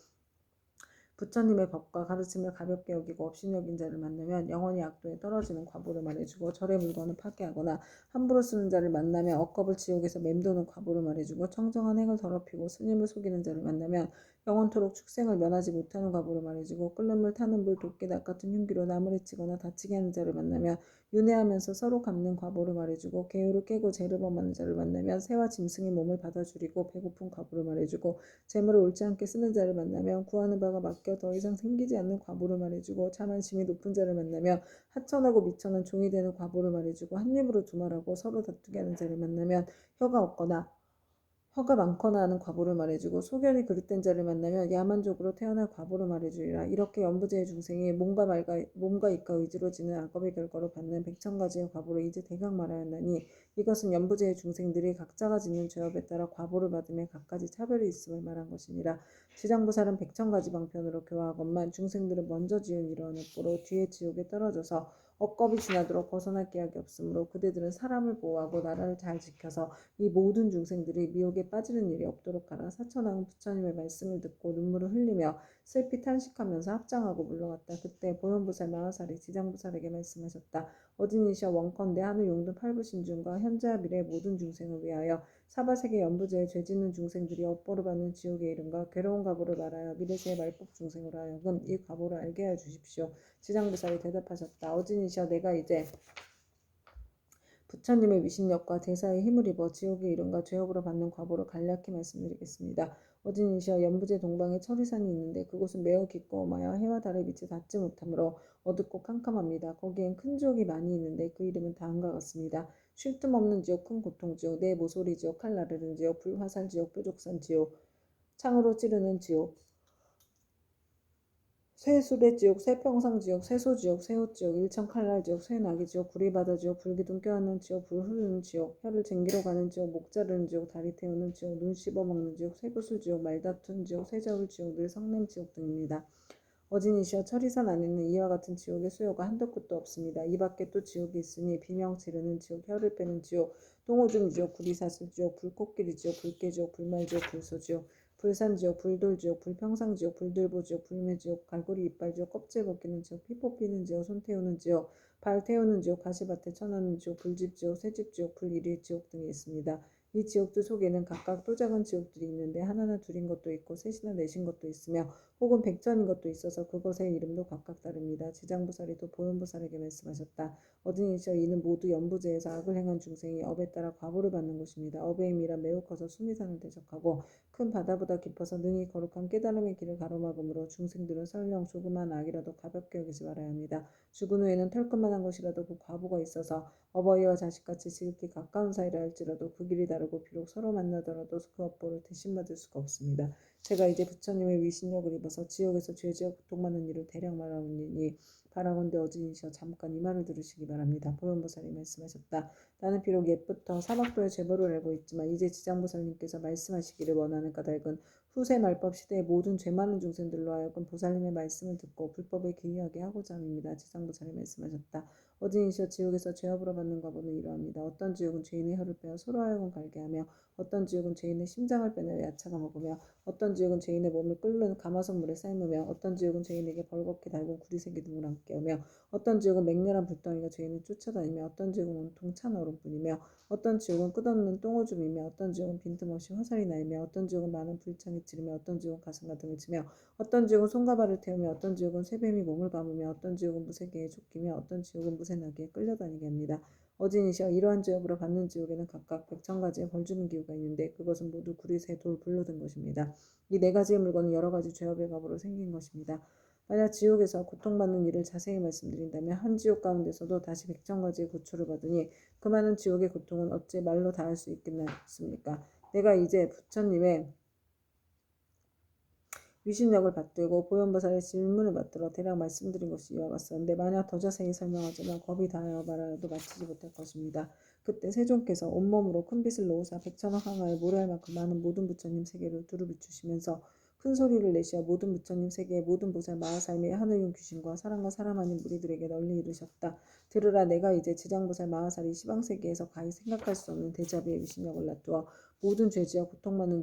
부처님의 법과 가르침을 가볍게 여기고 업신 여긴 자를 만나면 영원히 악도에 떨어지는 과보를 말해주고, 절의 물건을 파괴하거나 함부로 쓰는 자를 만나면 억겁을 지옥에서 맴도는 과보를 말해주고, 청정한 행을 더럽히고 스님을 속이는 자를 만나면 영원토록 축생을 면하지 못하는 과보를 말해주고, 끓는 물 타는 불 도끼 낫 같은 흉기로 남을 해치거나 다치게 하는 자를 만나면 윤회하면서 서로 갚는 과보를 말해주고, 계율을 깨고 죄를 범하는 자를 만나면 새와 짐승의 몸을 받아주리고 배고픈 과보를 말해주고, 재물을 옳지 않게 쓰는 자를 만나면 구하는 바가 막혀 더 이상 생기지 않는 과보를 말해주고, 자만심이 높은 자를 만나면 하천하고 미천한 종이 되는 과보를 말해주고, 한 입으로 두말하고 서로 다투게 하는 자를 만나면 혀가 많거나 하는 과보를 말해주고, 소견이 그릇된 자를 만나면 야만족으로 태어날 과보를 말해주리라. 이렇게 연부제의 중생이 몸과 입과 의지로 지는 악업의 결과로 받는 백천가지의 과보를 이제 대강 말하였나니, 이것은 연부제의 중생들이 각자가 짓는 죄업에 따라 과보를 받음에 각가지 차별이 있음을 말한 것이니라. 지장보살은 백천가지 방편으로 교화하건만 중생들은 먼저 지은 이러한 업보로 뒤에 지옥에 떨어져서 억겁이 지나도록 벗어날 기약이 없으므로, 그대들은 사람을 보호하고 나라를 잘 지켜서 이 모든 중생들이 미혹에 빠지는 일이 없도록 하라. 사천왕은 부처님의 말씀을 듣고 눈물을 흘리며 슬피 탄식하면서 합장하고 물러갔다. 그때 보현보살 마하살이 지장보살에게 말씀하셨다. 어디니시여, 원컨대 하늘 용둔 팔부신중과 현재와 미래의 모든 중생을 위하여 사바세계 연부제에 죄짓는 중생들이 업보를 받는 지옥의 이름과 괴로운 과보를 말하여 미래세의 말복 중생으로 하여금 이 과보를 알게 하여 주십시오. 지장보살이 대답하셨다. 어지니시여, 내가 이제 부처님의 위신력과 대사의 힘을 입어 지옥의 이름과 죄업으로 받는 과보를 간략히 말씀드리겠습니다. 어진이시여, 연부제 동방에 철이산이 있는데 그곳은 매우 깊고 험하여 해와 달의 빛에 닿지 못하므로 어둡고 캄캄합니다. 거기엔 큰 지옥이 많이 있는데 그 이름은 다음과 같습니다. 쉴 틈 없는 지옥, 큰 고통지옥, 내 모서리 지옥, 칼 나르는 지옥, 불화살 지옥, 뾰족산 지옥, 창으로 찌르는 지옥, 쇠수레 지옥, 쇠평상 지옥, 쇠소 지옥, 쇠호 지옥, 일천칼날 지옥, 쇠나기 지옥, 구리바다 지옥, 불기둥 껴안는 지옥, 불 흐르는 지옥, 혀를 쟁기로 가는 지옥, 목 자르는 지옥, 다리 태우는 지옥, 눈 씹어먹는 지옥, 쇠구슬 지옥, 말다툰 지옥, 쇠저울 지옥, 늘 성냄 지옥 등입니다. 어진이시여, 철이산 안에는 이와 같은 지옥의 수요가 한도 끝도 없습니다. 이 밖에 또 지옥이 있으니 비명 지르는 지옥, 혀를 빼는 지옥, 똥오줌 지옥, 구리사슬 지옥, 불꽃길이 지옥, 불깨지옥, 불말지옥, 불소지옥, 불산지옥, 불돌지옥, 불평상지옥, 불들보지옥, 불매지옥, 갈고리 이빨지옥, 껍질 벗기는 지옥, 피 뽑히는 지옥, 손 태우는 지옥, 발 태우는 지옥, 가시밭에 쳐넣는 지옥, 불집지옥, 새집지옥, 불이리지옥 등이 있습니다. 이 지옥들 속에는 각각 또 작은 지옥들이 있는데 하나나 둘인 것도 있고 셋이나 넷인 것도 있으며 혹은 백천인 것도 있어서 그것의 이름도 각각 다릅니다. 지장보살이 또 보현보살에게 말씀하셨다. 어디니시여, 이는 모두 연부제에서 악을 행한 중생이 업에 따라 과보를 받는 곳입니다. 업의 힘이라 매우 커서 수미산을 대적하고 큰 바다보다 깊어서 능히 거룩한 깨달음의 길을 가로막으므로 중생들은 설령 조그만 악이라도 가볍게 여기지 말아야 합니다. 죽은 후에는 털끝만한 것이라도 그 과보가 있어서 어버이와 자식같이 지극히 가까운 사이라 할지라도 그 길이 다르고 비록 서로 만나더라도 그 업보를 대신받을 수가 없습니다. 제가 이제 부처님의 위신력을 입어서 지옥에서 죄지어 고통받는 일을 대략 말하오니 바라건대 어지니시여, 잠깐 이 말을 들으시기 바랍니다. 보현보살이 말씀하셨다. 나는 비록 옛부터 사막도의 죄벌을 알고 있지만 이제 지장보살님께서 말씀하시기를 원하는 까닭은 후세 말법 시대의 모든 죄 많은 중생들로 하여금 보살님의 말씀을 듣고 불법에 기이하게 하고자 함입니다. 지장보살이 말씀하셨다. 어진이시여 지옥에서 죄업으로 받는 과보는 이러합니다. 어떤 지옥은 죄인의 혀를 빼어 소로 하여금 갈게 하며 어떤 지옥은 죄인의 심장을 빼내어 야차가 먹으며 어떤 지옥은 죄인의 몸을 끓는 가마솥 물에 삶으며 어떤 지옥은 죄인에게 벌겋게 달군 구리새끼 등을 함께 하며 어떤 지옥은 맹렬한 불덩이가 죄인을 쫓아다니며 어떤 지옥은 온통 찬 얼음뿐이며 어떤 지옥은 끝없는 똥오줌이며 어떤 지옥은 빈틈없이 화살이 날며 어떤 지옥은 많은 불창이 찌르며 어떤 지옥은 가슴과 등을 치며 어떤 지옥은 손과 발을 태우며 어떤 지옥은 쇠뱀이 몸을 감으며 어떤 지옥은 무쇠개에 쫓기며 어떤 지옥은 무쇠나귀에 끌려다니게 합니다. 어진이시여 이러한 죄업으로 받는 지옥에는 각각 100,000가지의 벌주는 기구가 있는데 그것은 모두 구리, 새, 돌, 불로 된 것입니다. 이 네 가지의 물건은 여러 가지 죄업의 값으로 생긴 것입니다. 만약 지옥에서 고통받는 일을 자세히 말씀드린다면 한 지옥 가운데서도 다시 100,000가지의 고초를 받으니 그 많은 지옥의 고통은 어찌 말로 다 할 수 있겠습니까? 내가 이제 부처님의 위신력을 받들고 보현보살의 질문을 받들어 대략 말씀드린 것이 이와 같았는데 만약 더 자세히 설명하자면 겁이 다하여 말하여도 마치지 못할 것입니다. 그때 세존께서 온몸으로 큰 빛을 놓으사 100,000억 항아에 모래할 만큼 많은 모든 부처님 세계를 두루 비추시면서 큰 소리를 내시어 모든 부처님 세계의 모든 보살 마하살미 하늘용 귀신과 사람과 사람 아닌 무리들에게 널리 이르셨다. 들으라 내가 이제 지장보살 마하살이 시방세계에서 가히 생각할 수 없는 대자비의 위신력을 놔두어 모든 죄지와 고통받는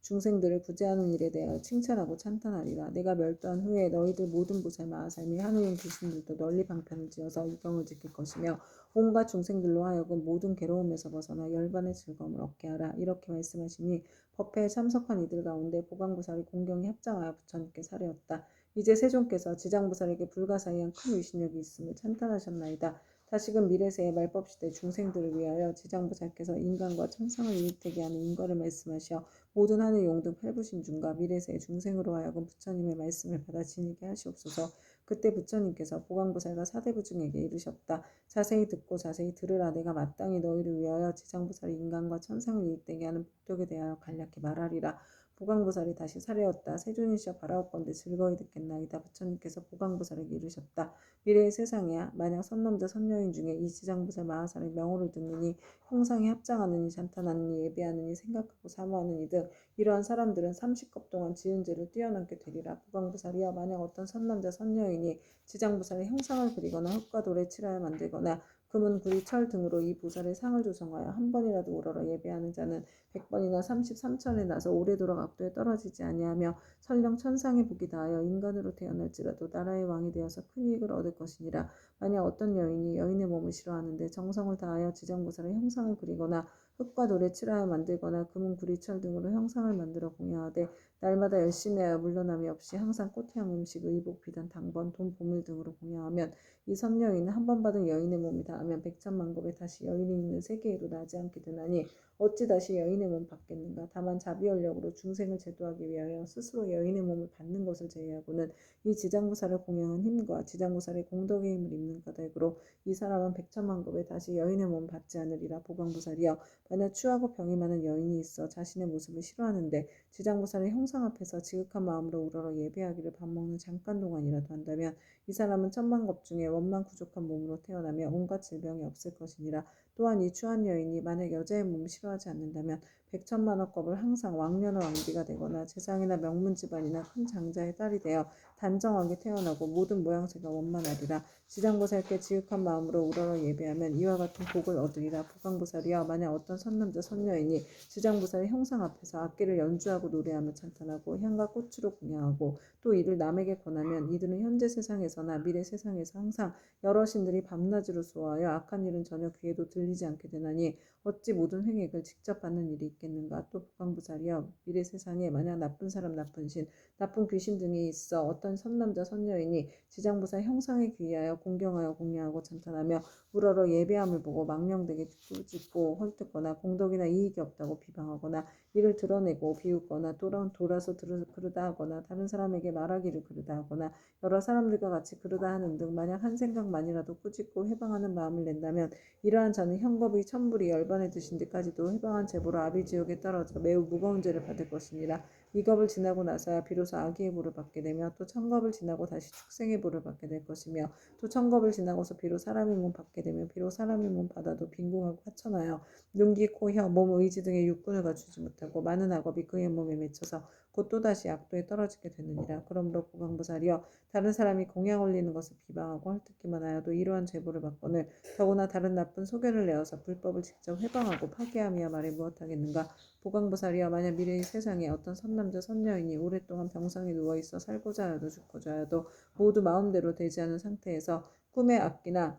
중생들을 구제하는 일에 대하여 칭찬하고 찬탄하리라. 내가 멸도한 후에 너희들 모든 보살 마하살미 하늘용 귀신들도 널리 방편을 지어서 이경을 지킬 것이며 온갖 중생들로 하여금 모든 괴로움에서 벗어나 열반의 즐거움을 얻게 하라. 이렇게 말씀하시니 법회에 참석한 이들 가운데 보강보살이 공경에 합장하여 부처님께 사례었다. 이제 세존께서 지장보살에게 불가사의한 큰 위신력이 있음을 찬탄하셨나이다. 다시금 미래세의 말법시대 중생들을 위하여 지장보살께서 인간과 천상을 이익되게 하는 인과를 말씀하시어 모든 하늘 용등 팔부신중과 미래세의 중생으로 하여금 부처님의 말씀을 받아 지니게 하시옵소서. 그때 부처님께서 보강보살과 사대부중에게 이르셨다. 자세히 듣고 자세히 들으라. 내가 마땅히 너희를 위하여 지장보살이 인간과 천상을 이익되게 하는 복덕에 대하여 간략히 말하리라. 보강보살이 다시 사례었다. 세존이시여 바라옵건대 즐거이 듣겠나이다. 부처님께서 보강보살에게 이르셨다. 미래의 세상이야. 만약 선남자 선여인 중에 이 지장보살 마하살의 명호를 듣느니 형상에 합장하느니 찬탄하느니 예배하느니 생각하고 사모하느니 등 이러한 사람들은 30겁 동안 지은 죄를 뛰어넘게 되리라. 보강보살이여 만약 어떤 선남자 선여인이 지장보살의 형상을 그리거나 흙과 돌에 칠하여 만들거나 금은 구리 철 등으로 이 보살의 상을 조성하여 한 번이라도 우러러 예배하는 자는 100번이나 33천에 나서 오래도록 악도에 떨어지지 아니하며 설령 천상의 복이 다하여 인간으로 태어날지라도 나라의 왕이 되어서 큰 이익을 얻을 것이니라. 만약 어떤 여인이 여인의 몸을 싫어하는데 정성을 다하여 지장보살의 형상을 그리거나 흙과 돌에 칠하여 만들거나 금은 구리철 등으로 형상을 만들어 공양하되 날마다 열심히 하여 물러남이 없이 항상 꽃향 음식 의복 비단 당번 돈 보물 등으로 공양하면 이 선여인은 한 번 받은 여인의 몸이 닿으면 백천만급에 다시 여인이 있는 세계로 나지 않게 되나니 어찌 다시 여인의 몸 받겠는가. 다만 자비원력으로 중생을 제도하기 위하여 스스로 여인의 몸을 받는 것을 제외하고는 이 지장보살을 공양한 힘과 지장보살의 공덕의 힘을 입는 까닭으로 이 사람은 백천만급에 다시 여인의 몸을 받지 않으리라. 보강보살이여 만약 추하고 병이 많은 여인이 있어 자신의 모습을 싫어하는데 지장보살의 형상 앞에서 지극한 마음으로 우러러 예배하기를 밥 먹는 잠깐 동안이라도 한다면 이 사람은 천만겁 중에 원만 부족한 몸으로 태어나며 온갖 질병이 없을 것이니라. 또한 이 추한 여인이 만약 여자의 몸을 싫어하지 않는다면 100,000,000억겁을 항상 왕녀나 왕비가 되거나 재상이나 명문 집안이나 큰 장자의 딸이 되어 단정하게 태어나고 모든 모양새가 원만하리라. 지장보살께 지극한 마음으로 우러러 예배하면 이와 같은 복을 얻으리라. 보강보살이여 만약 어떤 선남자 선여인이 지장보살의 형상 앞에서 악기를 연주하고 노래하며 찬탄하고 향과 꽃으로 공양하고 또 이를 남에게 권하면 이들은 현재 세상에서나 미래 세상에서 항상 여러 신들이 밤낮으로 수호하여 악한 일은 전혀 귀에도 들리지 않게 되나니 어찌 모든 횡액을 직접 받는 일이 있겠는가. 또 보강보살이여 미래 세상에 만약 나쁜 사람 나쁜 신 나쁜 귀신 등이 있어 어떤 선남자 선여인이 지장보살 형상에 귀하여 공경하여 공양하고 찬탄하며 우러러 예배함을 보고 망령되게 꾸짖고 헐뜯거나 공덕이나 이익이 없다고 비방하거나 이를 드러내고 비웃거나 돌아서 그르다 하거나 다른 사람에게 말하기를 그르다 하거나 여러 사람들과 같이 그르다 하는 등 만약 한 생각만이라도 꾸짖고 해방하는 마음을 낸다면 이러한 자는 형겁이 천불이 열반에 드신 데까지도 해방한 제보로 아비지옥에 떨어져 매우 무거운 죄를 받을 것이니라. 이겁을 지나고 나서야 비로소 아기의 보를 받게 되며 또 천겁을 지나고 다시 축생의 보를 받게 될 것이며 또 천겁을 지나고서 비로 사람의 몸 받게 되며 비로 사람의 몸 받아도 빈궁하고 하천하여 눈, 귀, 코, 혀, 몸, 의지 등의 육군을 갖추지 못하고 많은 악업이 그의 몸에 맺혀서 곧 또다시 악도에 떨어지게 되느니라. 그러므로 보강보살이여 다른 사람이 공양 올리는 것을 비방하고 헐뜯기만 하여도 이러한 제보를 받거늘 더구나 다른 나쁜 소견을 내어서 불법을 직접 회방하고 파괴함이야 말이 무엇하겠는가. 보강보살이여 만약 미래의 세상에 어떤 선남자 선여인이 오랫동안 병상에 누워있어 살고자 하여도 죽고자 하여도 모두 마음대로 되지 않은 상태에서 꿈의 악기나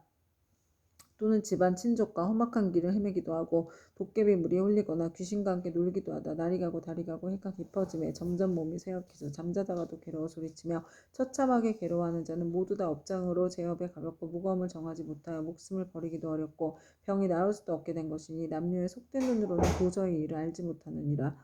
또는 집안 친족과 험악한 길을 헤매기도 하고 도깨비 물이 홀리거나 귀신과 함께 놀기도 하다 날이 가고 달이 가고 해가 깊어짐에 점점 몸이 쇠약해져 잠자다가도 괴로워 소리치며 처참하게 괴로워하는 자는 모두 다 업장으로 제업에 가볍고 무거움을 정하지 못하여 목숨을 버리기도 어렵고 병이 나을 수도 없게 된 것이니 남녀의 속된 눈으로는 도저히 이를 알지 못하느니라.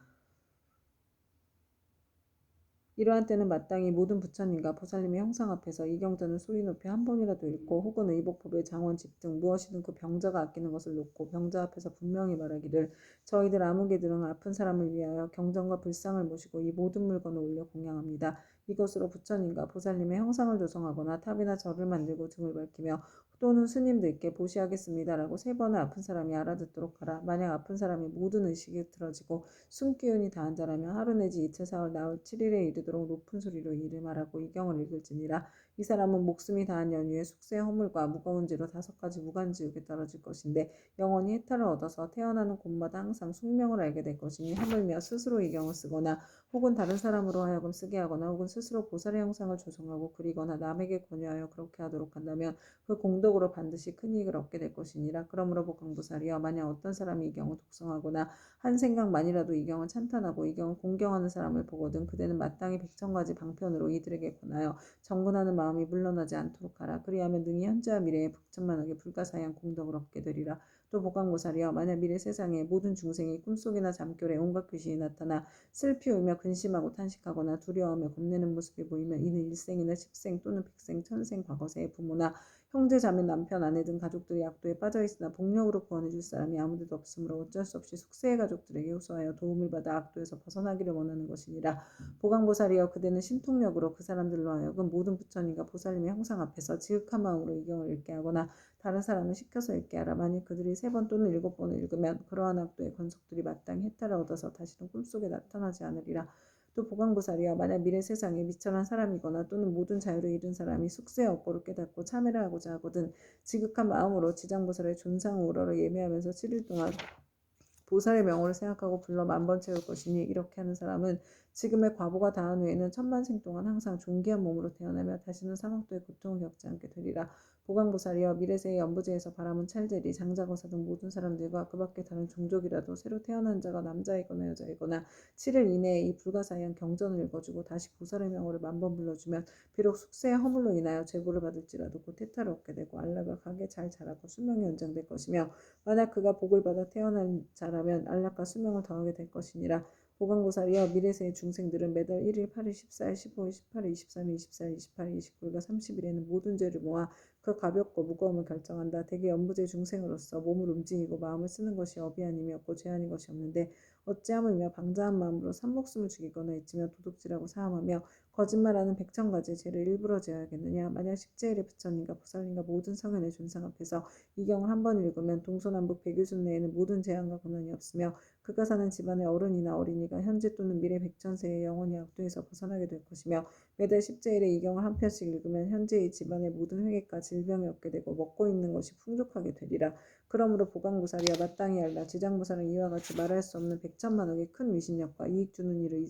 이러한 때는 마땅히 모든 부처님과 보살님의 형상 앞에서 이 경전을 소리 높이 한 번이라도 읽고 혹은 의복법의 장원 집등 무엇이든 그 병자가 아끼는 것을 놓고 병자 앞에서 분명히 말하기를 저희들 아무개들은 아픈 사람을 위하여 경전과 불상을 모시고 이 모든 물건을 올려 공양합니다. 이것으로 부처님과 보살님의 형상을 조성하거나 탑이나 절을 만들고 등을 밝히며 또는 스님들께 보시하겠습니다라고 세 번을 아픈 사람이 알아듣도록 하라. 만약 아픈 사람이 모든 의식이 틀어지고 숨기운이 다한 자라면 하루 내지 이틀 사흘 나흘 7일에 이르도록 높은 소리로 이를 말하고 이 경을 읽을지니라. 이 사람은 목숨이 다한 연후에 숙세의 허물과 무거운 죄로 5가지 무간지옥에 떨어질 것인데 영원히 해탈을 얻어서 태어나는 곳마다 항상 숙명을 알게 될 것이니 하물며 스스로 이 경을 쓰거나 혹은 다른 사람으로 하여금 쓰게 하거나 혹은 스스로 보살의 형상을 조성하고 그리거나 남에게 권유하여 그렇게 하도록 한다면 그 공덕으로 반드시 큰 이익을 얻게 될 것이니라. 그러므로 보강보살이여 만약 어떤 사람이 이 경을 독성하거나 한 생각만이라도 이 경을 찬탄하고 이 경을 공경하는 사람을 보거든 그대는 마땅히 백천가지 방편으로 이들에게 권하여 정근하는 마음이 물러나지 않도록 하라. 그리하면 능히 현재와 미래에 북천만하게 불가사의한 공덕을 얻게 되리라. 또 보강보살이여 만약 미래 세상에 모든 중생이 꿈속이나 잠결에 온갖 귀신이 나타나 슬피 울며 근심하고 탄식하거나 두려워하며 겁내는 모습이 보이면 이는 일생이나 십생 또는 백생 천생 과거세의 부모나 형제 자매 남편 아내 등 가족들이 악도에 빠져있으나 복력으로 구원해줄 사람이 아무데도 없으므로 어쩔 수 없이 숙세의 가족들에게 호소하여 도움을 받아 악도에서 벗어나기를 원하는 것이니라. 보강보살이여 그대는 신통력으로 그 사람들로 하여금 모든 부처님과 보살님의 형상 앞에서 지극한 마음으로 이 경을 읽게 하거나 다른 사람을 시켜서 읽게 하라. 만일 그들이 3번 또는 7번을 읽으면 그러한 악도의 권속들이 마땅히 해탈을 얻어서 다시는 꿈속에 나타나지 않으리라. 또 보강보살이여 만약 미래 세상에 미천한 사람이거나 또는 모든 자유를 잃은 사람이 숙세의 업보를 깨닫고 참회를 하고자 하거든 지극한 마음으로 지장보살의 존상 우러러 예매하면서 7일 동안 보살의 명호를 생각하고 불러 만번 채울 것이니 이렇게 하는 사람은 지금의 과보가 다한 후에는 천만생 동안 항상 존귀한 몸으로 태어나며 다시는 사막도의 고통을 겪지 않게 되리라. 보강보살이여 미래세의 연부제에서 바람은 찰제리 장자거사 등 모든 사람들과 그 밖에 다른 종족이라도 새로 태어난 자가 남자이거나 여자이거나 7일 이내에 이 불가사의한 경전을 읽어주고 다시 보살의 명호를 만번 불러주면 비록 숙세의 허물로 인하여 제보를 받을지라도 곧 태탈을 얻게 되고 안락을 가게 잘 자라고 수명이 연장될 것이며 만약 그가 복을 받아 태어난 자라면 안락과 수명을 더하게 될 것이니라. 보강보살이여 미래세의 중생들은 매달 1일, 8일, 14일, 15일, 18일, 23일, 24일, 28일, 29일과 30일에는 모든 죄를 모아 그 가볍고 무거움을 결정한다. 대개 연부제 중생으로서 몸을 움직이고 마음을 쓰는 것이 업이 아니었고 죄 아닌 것이 없는데 어찌하물며 방자한 마음으로 산목숨을 죽이거나 잊으며 도둑질하고 사함하며 거짓말하는 백천가지 죄를 일부러 지어야겠느냐. 만약 십제일의 부처님과 보살님과 모든 성현의 존상 앞에서 이 경을 한 번 읽으면 동서남북 백유순 내에는 모든 재앙과 고난이 없으며 그가 사는 집안의 어른이나 어린이가 현재 또는 미래 백천세에 영원히 악도에서 벗어나게 될 것이며 매달 십제일에 이 경을 한 편씩 읽으면 현재의 집안의 모든 회개가 질병이 없게 되고 먹고 입는 것이 풍족하게 되리라. 그러므로 보강보살이여 마땅히 알라. 지장보살은 이와 같이 말할 수 없는 백천만억의 큰 위신력과 이익 주는 일을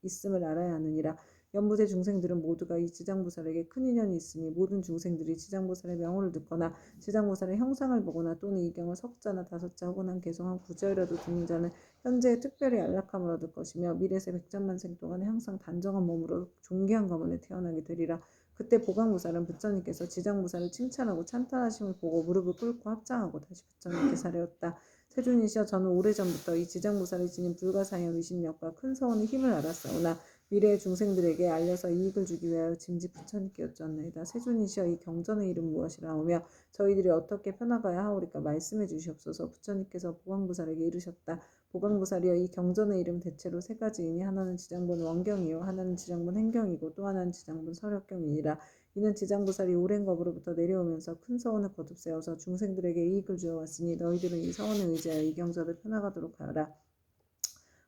있음을 알아야 하느니라. 연부제 중생들은 모두가 이 지장보살에게 큰 인연이 있으니 모든 중생들이 지장보살의 명호를 듣거나 지장보살의 형상을 보거나 또는 이 경을 석자나 5자 혹은 한 개성 한 구절이라도 듣는 자는 현재에 특별히 안락함을 얻을 것이며 미래세 백천만생 동안에 항상 단정한 몸으로 존귀한 가문에 태어나게 되리라. 그때 보강보살은 부처님께서 지장보살을 칭찬하고 찬탄하심을 보고 무릎을 꿇고 합장하고 다시 부처님께 사려었다. 세존이시여 저는 오래전부터 이 지장보살이 지닌 불가사의한 위신력과 큰 서원의 힘을 알았사오나 미래의 중생들에게 알려서 이익을 주기 위하여 짐짓 부처님께 여쭈었나이다. 세존이시여 이 경전의 이름 무엇이라 하며 저희들이 어떻게 편나가야 하오리까 말씀해 주시옵소서. 부처님께서 보광보살에게 이르셨다. 보광보살이여 이 경전의 이름 대체로 세 가지이니 하나는 지장본 원경이요 하나는 지장본 행경이고 또 하나는 지장본 설역경이니라. 이는 지장보살이 오랜 겁으로부터 내려오면서 큰 서원을 거듭세워서 중생들에게 이익을 주어 왔으니 너희들은 이 서원에 의지하여 이 경전을 펴나가도록 하여라.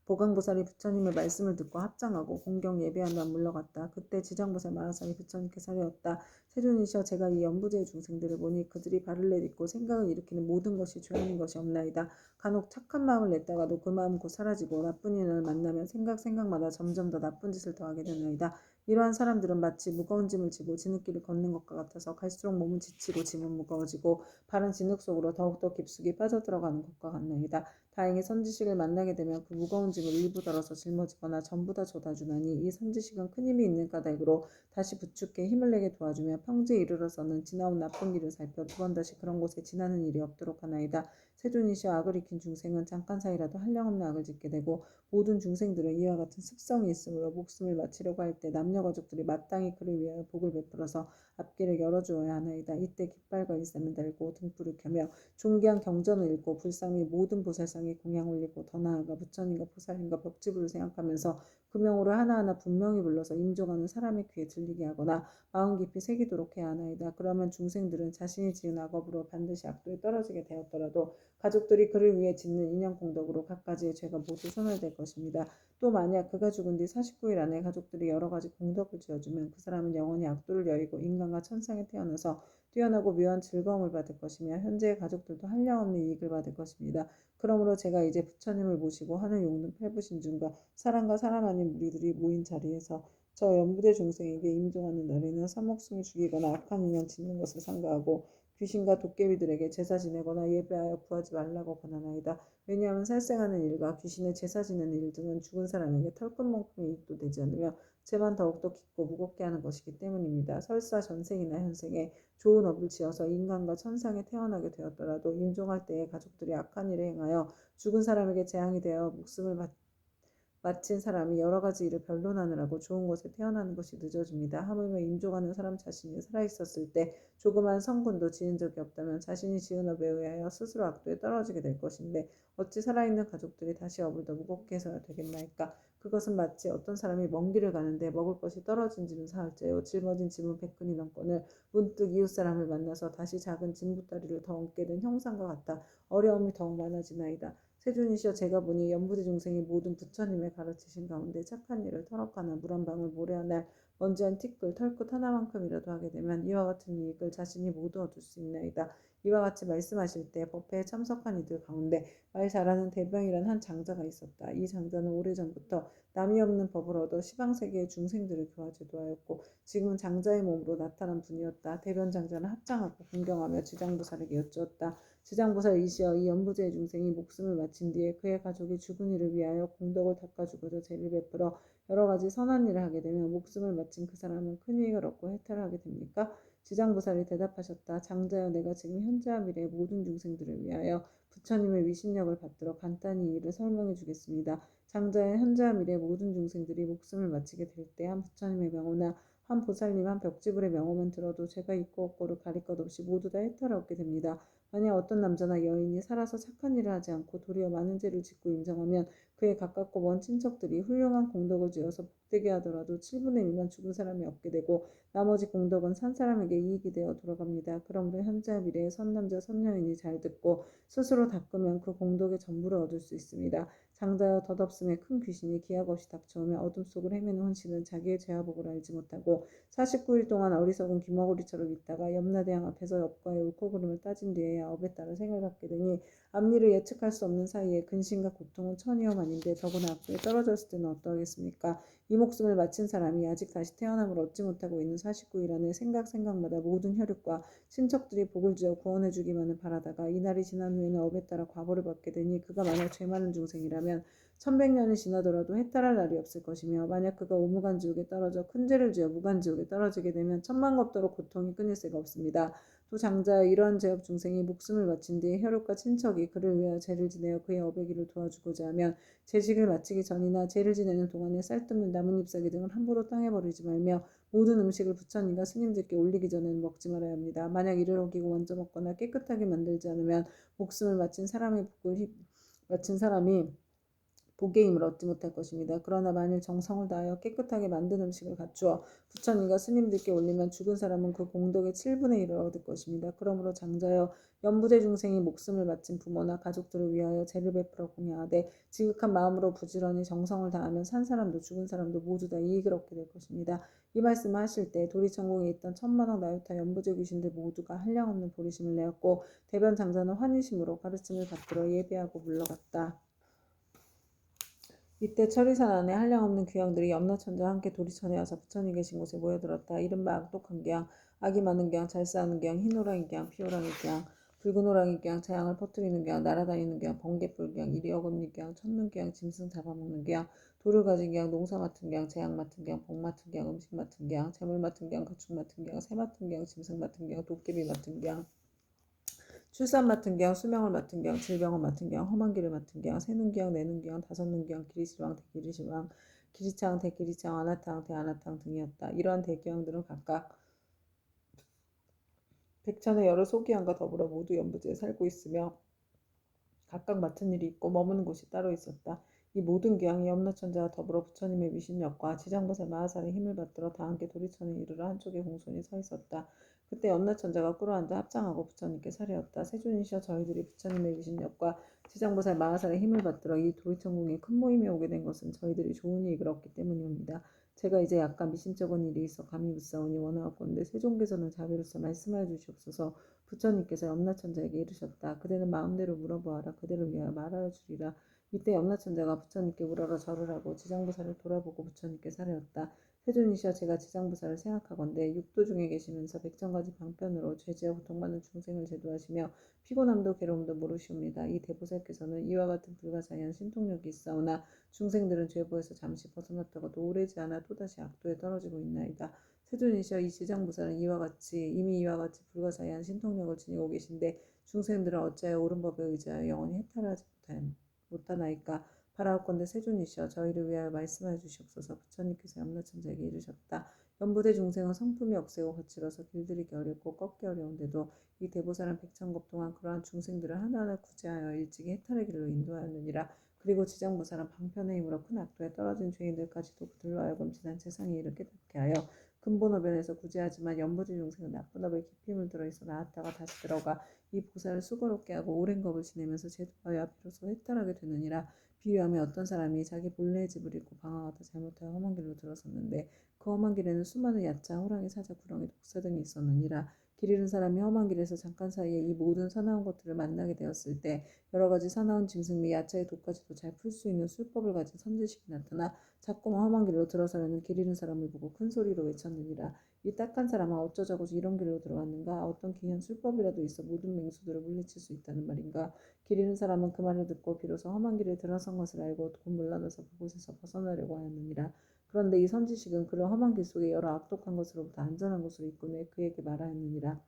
보강보살이 부처님의 말씀을 듣고 합장하고 공경 예배하며 물러갔다. 그때 지장보살 마하상이 부처님께 사려었다. 세존이시여 제가 이 연부제의 중생들을 보니 그들이 발을 내딛고 생각을 일으키는 모든 것이 죄아닌 것이 없나이다. 간혹 착한 마음을 냈다가도 그 마음 곧 사라지고 나쁜 인을 만나면 생각마다 점점 더 나쁜 짓을 더하게 되나이다. 이러한 사람들은 마치 무거운 짐을 지고 진흙길을 걷는 것과 같아서 갈수록 몸은 지치고 짐은 무거워지고 발은 진흙 속으로 더욱더 깊숙이 빠져들어가는 것과 같나이다. 다행히 선지식을 만나게 되면 그 무거운 짐을 일부 덜어서 짊어지거나 전부 다 쏟아주나니 이 선지식은 큰 힘이 있는 까닭으로 다시 부축해 힘을 내게 도와주며 평지에 이르러서는 지나온 나쁜 길을 살펴 두 번 다시 그런 곳에 지나는 일이 없도록 하나이다. 세존이시여 악을 익힌 중생은 잠깐 사이라도 한량없는 악을 짓게 되고 모든 중생들은 이와 같은 습성이 있으므로 목숨을 바치려고 할 때 남녀 가족들이 마땅히 그를 위하여 복을 베풀어서 앞길을 열어주어야 하나이다. 이때 깃발과 일삼을 달고 등불을 켜며 존귀한 경전을 읽고 불상 및 모든 보살상에 공양 올리고 더 나아가 부처님과 보살님과 벽지부를 생각하면서 그 명으로 하나하나 분명히 불러서 임종하는 사람의 귀에 들리게 하거나 마음 깊이 새기도록 해야 하나이다. 그러면 중생들은 자신이 지은 악업으로 반드시 악도에 떨어지게 되었더라도 가족들이 그를 위해 짓는 인연 공덕으로 갖가지의 죄가 모두 소멸될 것입니다. 또 만약 그가 죽은 뒤 49일 안에 가족들이 여러 가지 공덕을 지어주면 그 사람은 영원히 악도를 여의고 인간과 천상에 태어나서 뛰어나고 묘한 즐거움을 받을 것이며 현재의 가족들도 한량없는 이익을 받을 것입니다. 그러므로 제가 이제 부처님을 모시고 하늘 용등 팔부신중과 사람과 사람 아닌 무리들이 모인 자리에서 저 연부대 중생에게 임종하는 날에는 사목숨을 죽이거나 악한 인연 짓는 것을 삼가하고 귀신과 도깨비들에게 제사 지내거나 예배하여 구하지 말라고 권하나이다. 왜냐하면 살생하는 일과 귀신의 제사 지내는 일 등은 죽은 사람에게 털끝만큼의 이익도 되지 않으며 죄만 더욱더 깊고 무겁게 하는 것이기 때문입니다. 설사 전생이나 현생에 좋은 업을 지어서 인간과 천상에 태어나게 되었더라도 임종할 때에 가족들이 악한 일을 행하여 죽은 사람에게 재앙이 되어 목숨을 마친 사람이 여러 가지 일을 변론하느라고 좋은 곳에 태어나는 것이 늦어집니다. 하물며 임종하는 사람 자신이 살아있었을 때 조그만 성군도 지은 적이 없다면 자신이 지은 업에 의하여 스스로 악도에 떨어지게 될 것인데 어찌 살아있는 가족들이 다시 업을 더 무겁게 해서야 되겠나이까. 그것은 마치 어떤 사람이 먼 길을 가는데 먹을 것이 떨어진 짐은 사흘째요 짊어진 짐은 100근이 넘거늘 문득 이웃 사람을 만나서 다시 작은 짐부따리를 더 얹게 된 형상과 같아 어려움이 더욱 많아지나이다. 세존이시여 제가 보니 연부대 중생이 모든 부처님의 가르치신 가운데 착한 일을 터럭하나 물 한 방울 모래 한 알 먼지 한 티끌 털끝 하나만큼이라도 하게 되면 이와 같은 이익을 자신이 모두 얻을 수 있나이다. 이와 같이 말씀하실 때 법회에 참석한 이들 가운데 말 잘하는 대병이란 한 장자가 있었다. 이 장자는 오래전부터 남이 없는 법을 얻어 시방세계의 중생들을 교화제도하였고 지금은 장자의 몸으로 나타난 분이었다. 대변 장자는 합장하고 공경하며 지장보살에게 여쭈었다. 지장보살이시여 이 연부제의 중생이 목숨을 마친 뒤에 그의 가족이 죽은 이를 위하여 공덕을 닦아주고자 죄를 베풀어 여러 가지 선한 일을 하게 되면 목숨을 마친 그 사람은 큰 이익을 얻고 해탈을 하게 됩니까? 지장보살이 대답하셨다. 장자여 내가 지금 현재와 미래의 모든 중생들을 위하여 부처님의 위신력을 받들어 간단히 이 일을 설명해 주겠습니다. 장자의 현재와 미래의 모든 중생들이 목숨을 마치게 될 때 한 부처님의 명호나 한 보살님 한 벽지불의 명호만 들어도 죄가 있고 없고를 가릴 것 없이 모두 다 해탈을 얻게 됩니다. 만약 어떤 남자나 여인이 살아서 착한 일을 하지 않고 도리어 많은 죄를 짓고 인정하면 그의 가깝고 먼 친척들이 훌륭한 공덕을 지어서 복되게 하더라도 7분의 1만 죽은 사람이 얻게 되고 나머지 공덕은 산 사람에게 이익이 되어 돌아갑니다. 그러므로 현재와 미래의 선남자 선여인이 잘 듣고 스스로 닦으면 그 공덕의 전부를 얻을 수 있습니다. 장자여 덧없음에 큰 귀신이 기약 없이 닥쳐오며 어둠 속을 헤매는 혼신은 자기의 죄와복을 알지 못하고 49일 동안 어리석은 귀머거리처럼 있다가 염라대왕 앞에서 업과의 옳고 그름을 따진 뒤에야 업에 따라 생을 받게 되니 앞니를 예측할 수 없는 사이에 근심과 고통은 천이어만인데 더구나 악도에 떨어졌을 때는 어떠하겠습니까? 이 목숨을 마친 사람이 아직 다시 태어남을 얻지 못하고 있는 49일 안에 생각마다 모든 혈육과 친척들이 복을 지어 구원해 주기만을 바라다가 이날이 지난 후에는 업에 따라 과보를 받게 되니 그가 만약 죄 많은 중생이라면 1100년이 지나더라도 해탈할 날이 없을 것이며 만약 그가 오무간지옥에 떨어져 큰 죄를 지어 무간지옥에 떨어지게 되면 천만겁도로 고통이 끊일 새가 없습니다. 또 장자여 이러한 죄업 중생이 목숨을 바친 뒤에 혈육과 친척이 그를 위하여 죄를 지내어 그의 업의 길을 도와주고자 하면 제식을 마치기 전이나 죄를 지내는 동안에 쌀뜨물 나뭇잎사귀 등을 함부로 땅에 버리지 말며 모든 음식을 부처님과 스님들께 올리기 전에는 먹지 말아야 합니다. 만약 이를 어기고 먼저 먹거나 깨끗하게 만들지 않으면 목숨을 마친 사람이 복의 힘을 얻지 못할 것입니다. 그러나 만일 정성을 다하여 깨끗하게 만든 음식을 갖추어 부처님과 스님들께 올리면 죽은 사람은 그 공덕의 7분의 1을 얻을 것입니다. 그러므로 장자여 연부대 중생이 목숨을 바친 부모나 가족들을 위하여 제를 베풀어 공양하되 지극한 마음으로 부지런히 정성을 다하면 산 사람도 죽은 사람도 모두 다 이익을 얻게 될 것입니다. 이 말씀을 하실 때 도리천궁에 있던 천만왕 나유타 연부제 귀신들 모두가 한량없는 보리심을 내었고 대변 장자는 환희심으로 가르침을 받들어 예배하고 물러갔다. 이때 철이산 안에 한량없는 귀양들이 염라천자와 함께 도리천에 와서 부처님 계신 곳에 모여들었다. 이른바 악독한 귀양, 악이 많은 귀양, 잘 싸우는 귀양, 흰호랑이 귀양, 피호랑이 귀양, 붉은 호랑이 귀양, 재앙을 퍼뜨리는 귀양, 날아다니는 귀양, 번개불 귀양, 이리 어금니 귀양, 천눈 귀양, 짐승 잡아먹는 귀양, 돌을 가진 귀양, 농사 맡은 귀양, 재앙 맡은 귀양, 복 맡은 귀양, 음식 맡은 귀양, 재물 맡은 귀양, 가축 맡은 귀양, 새 맡은 귀양, 짐승 맡은 귀양, 도깨비 맡은 귀양, 출산 맡은 기양, 수명을 맡은 기양, 질병을 맡은 기양, 험한 길을 맡은 기양, 새눈 기양, 내눈 기양, 다섯눈 기양, 기리시왕, 대기리시왕, 기리창, 대기리창, 아나탕, 대아나탕 등이었다. 이러한 대기왕들은 각각 백천의 여러 소기양과 더불어 모두 연부지에 살고 있으며 각각 맡은 일이 있고 머무는 곳이 따로 있었다. 이 모든 기양이 염라천자와 더불어 부처님의 위신력과 지장보살 마하살의 힘을 받들어 다 함께 도리천에 이르러 한쪽에 공손히 서 있었다. 그때 염라천자가 꿇어앉아 합장하고 부처님께 사례었다. 세존이시여 저희들이 부처님의 위신력과 지장보살 마하살의 힘을 받들어 이 도리천궁에 큰 모임에 오게 된 것은 저희들이 좋은 이익을 얻기 때문입니다. 제가 이제 약간 미심쩍은 일이 있어 감히 묻사오니 원하옵건대 세존께서는 자비로서 말씀하여 주시옵소서. 부처님께서 염라천자에게 이르셨다. 그대는 마음대로 물어보아라. 그대를 위하여 말하여 주리라. 이때 염라천자가 부처님께 우러러 절을 하고 지장보살을 돌아보고 부처님께 사례었다. 세존이시여 제가 지장보살을 생각하건대 육도 중에 계시면서 백천가지 방편으로 죄지어 고통받는 중생을 제도하시며 피곤함도 괴로움도 모르시옵니다. 이 대보살께서는 이와 같은 불가사의한 신통력이 있사오나 중생들은 죄보에서 잠시 벗어났다가도 오래지 않아 또다시 악도에 떨어지고 있나이다. 세존이시여 이 지장보살은 이미 이와 같이 불가사의한 신통력을 지니고 계신데 중생들은 어찌하여 옳은 법에 의지하여 영원히 해탈하지 못하나이까. 바라옵건대 세존이시여 저희를 위하여 말씀하여 주시옵소서. 부처님께서 염라천자에게 이르셨다. 연부대 중생은 성품이 억세고 거칠어서 길들이기 어렵고 꺾기 어려운데도 이 대보살은 백천급 동안 그러한 중생들을 하나하나 구제하여 일찍이 해탈의 길로 인도하였느니라. 그리고 지장보살은 방편의 힘으로 큰 악도에 떨어진 죄인들까지도 그들로 하여금 지난 세상에 이르게 닿게 하여 근본어변에서 구제하지만 연부지 중생은 나쁜 업에 깊이 물들어 있어 나았다가 다시 들어가 이 보살을 수고롭게 하고 오랜 겁을 지내면서 제도하여 비로소 해탈하게 되느니라. 비유하며 어떤 사람이 자기 본래의 집을 잃고 방황하다 잘못하여 험한 길로 들어섰는데 그 험한 길에는 수많은 야차, 호랑이, 사자, 구렁이, 독사 등이 있었느니라. 길 잃은 사람이 험한 길에서 잠깐 사이에 이 모든 사나운 것들을 만나게 되었을 때 여러 가지 사나운 짐승 및 야차의 독까지도 잘 풀 수 있는 술법을 가진 선지식이 나타나 자꾸만 험한 길로 들어서려는 길 잃은 사람을 보고 큰 소리로 외쳤느니라. 이 딱한 사람아 어쩌자고 이런 길로 들어왔는가? 어떤 귀한 술법이라도 있어 모든 맹수들을 물리칠 수 있다는 말인가? 길 잃은 사람은 그 말을 듣고 비로소 험한 길에 들어선 것을 알고 곧 물러나서 그곳에서 벗어나려고 하였느니라. 그런데 이 선지식은 그를 험한 길 속에 여러 악독한 것으로부터 안전한 곳으로 이끌며 그에게 말하였느니라.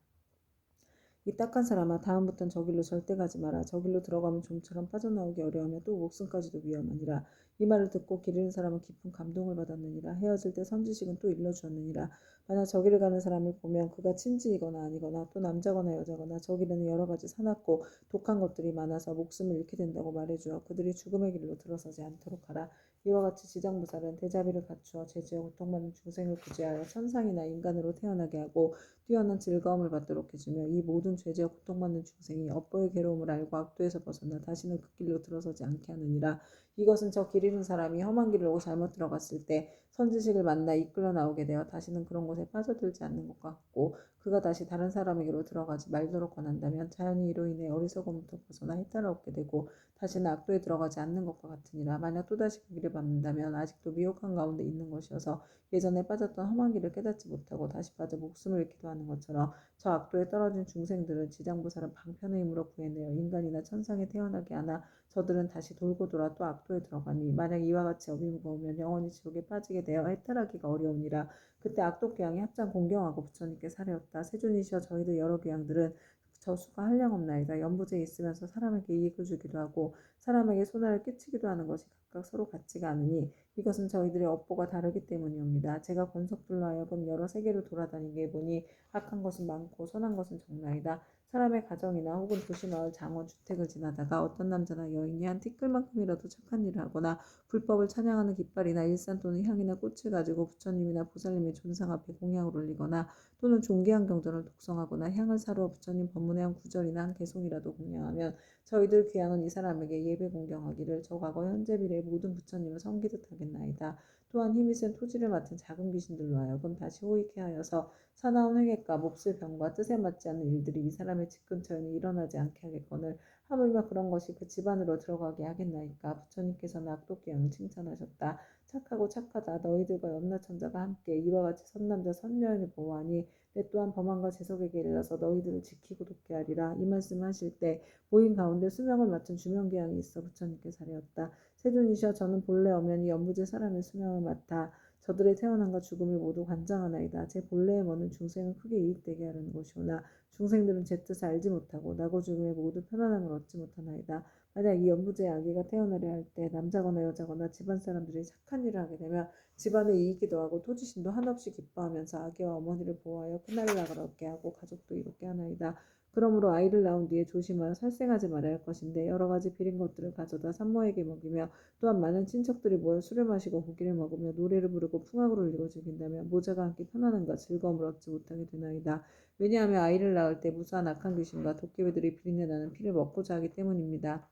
이 딱한 사람아 다음부턴 저길로 절대 가지 마라. 저길로 들어가면 좀처럼 빠져나오기 어려우며 또 목숨까지도 위험하니라. 이 말을 듣고 길 잃은 사람은 깊은 감동을 받았느니라. 헤어질 때 선지식은 또 일러주었느니라. 만약 저길을 가는 사람을 보면 그가 친지이거나 아니거나 또 남자거나 여자거나 저길에는 여러 가지 사납고 독한 것들이 많아서 목숨을 잃게 된다고 말해주어 그들이 죽음의 길로 들어서지 않도록 하라. 이와 같이 지장보살은 대자비를 갖추어 죄지어 고통받는 중생을 구제하여 천상이나 인간으로 태어나게 하고 뛰어난 즐거움을 받도록 해주며 이 모든 죄지어 고통받는 중생이 업보의 괴로움을 알고 악도에서 벗어나 다시는 그 길로 들어서지 않게 하느니라. 이것은 저 길 잃은 사람이 험한 길로 잘못 들어갔을 때 선지식을 만나 이끌어 나오게 되어 다시는 그런 곳에 빠져들지 않는 것 같고 그가 다시 다른 사람에게로 들어가지 말도록 권한다면 자연히 이로 인해 어리석음부터 벗어나 해탈을 얻게 되고 다시는 악도에 들어가지 않는 것과 같으니라. 만약 또다시 그 길을 밟는다면 아직도 미혹한 가운데 있는 것이어서 예전에 빠졌던 험한 길을 깨닫지 못하고 다시 빠져 목숨을 잃기도 하는 것처럼 저 악도에 떨어진 중생들은 지장보살은 방편의 힘으로 구해내어 인간이나 천상에 태어나게 하나 저들은 다시 돌고 돌아 또 악도에 들어가니 만약 이와 같이 업이 무거우면 영원히 지옥에 빠지게 되어 해탈하기가 어려우니라. 그때 악도 귀양이 합장 공경하고 부처님께 사례었다. 세존이시여 저희들 여러 귀양들은 저수가 한량없나이다. 연부제에 있으면서 사람에게 이익을 주기도 하고 사람에게 손해를 끼치기도 하는 것이 각각 서로 같지가 않으니 이것은 저희들의 업보가 다르기 때문이옵니다. 제가 권석들로 하여금 여러 세계를 돌아다니게 보니 악한 것은 많고 선한 것은 적나이다. 사람의 가정이나 혹은 도시 마을 장원 주택을 지나다가 어떤 남자나 여인이 한 티끌만큼이라도 착한 일을 하거나 불법을 찬양하는 깃발이나 일산 또는 향이나 꽃을 가지고 부처님이나 보살님의 존상 앞에 공양을 올리거나 또는 존귀한 경전을 독성하거나 향을 사러 부처님 법문의 한 구절이나 한 개송이라도 공양하면 저희들 귀양은 이 사람에게 예배 공경하기를 저 과거 현재 미래의 모든 부처님을 섬기듯 하겠나이다. 또한 힘이 센 토지를 맡은 작은 귀신들로 하여금 다시 호익해 하여서 사나운 회개과 몹쓸 병과 뜻에 맞지 않는 일들이 이 사람의 집 근처에는 일어나지 않게 하겠거늘 하물며 그런 것이 그 집안으로 들어가게 하겠나이까. 부처님께서는 악독귀양을 칭찬하셨다. 착하고 착하다. 너희들과 염라천자가 함께 이와 같이 선남자 선여인을 보호하니 내 또한 범한과 재석에게 일러서 너희들을 지키고 돕게 하리라. 이 말씀을 하실 때 모인 가운데 수명을 맡은 주명귀양이 있어 부처님께 사례었다. 세존이시여 저는 본래 엄연히 연부제 사람의 수명을 맡아 저들의 태어남과 죽음을 모두 관장하나이다. 제 본래의 머는 중생을 크게 이익되게 하려는 것이오나 중생들은 제 뜻을 알지 못하고 나고 죽음에 모두 편안함을 얻지 못하나이다. 만약 이 연부제의 아기가 태어나려 할 때 남자거나 여자거나 집안 사람들이 착한 일을 하게 되면 집안에 이익이 더하고 토지신도 한없이 기뻐하면서 아기와 어머니를 보호하여 큰아이를 얻게 하고 가족도 이롭게 하나이다. 그러므로 아이를 낳은 뒤에 조심하여 살생하지 말아야 할 것인데 여러 가지 비린 것들을 가져다 산모에게 먹이며 또한 많은 친척들이 모여 술을 마시고 고기를 먹으며 노래를 부르고 풍악을 울리고 즐긴다면 모자가 함께 편안함과 즐거움을 얻지 못하게 되나이다. 왜냐하면 아이를 낳을 때 무수한 악한 귀신과 도깨비들이 비린내 나는 피를 먹고자 하기 때문입니다.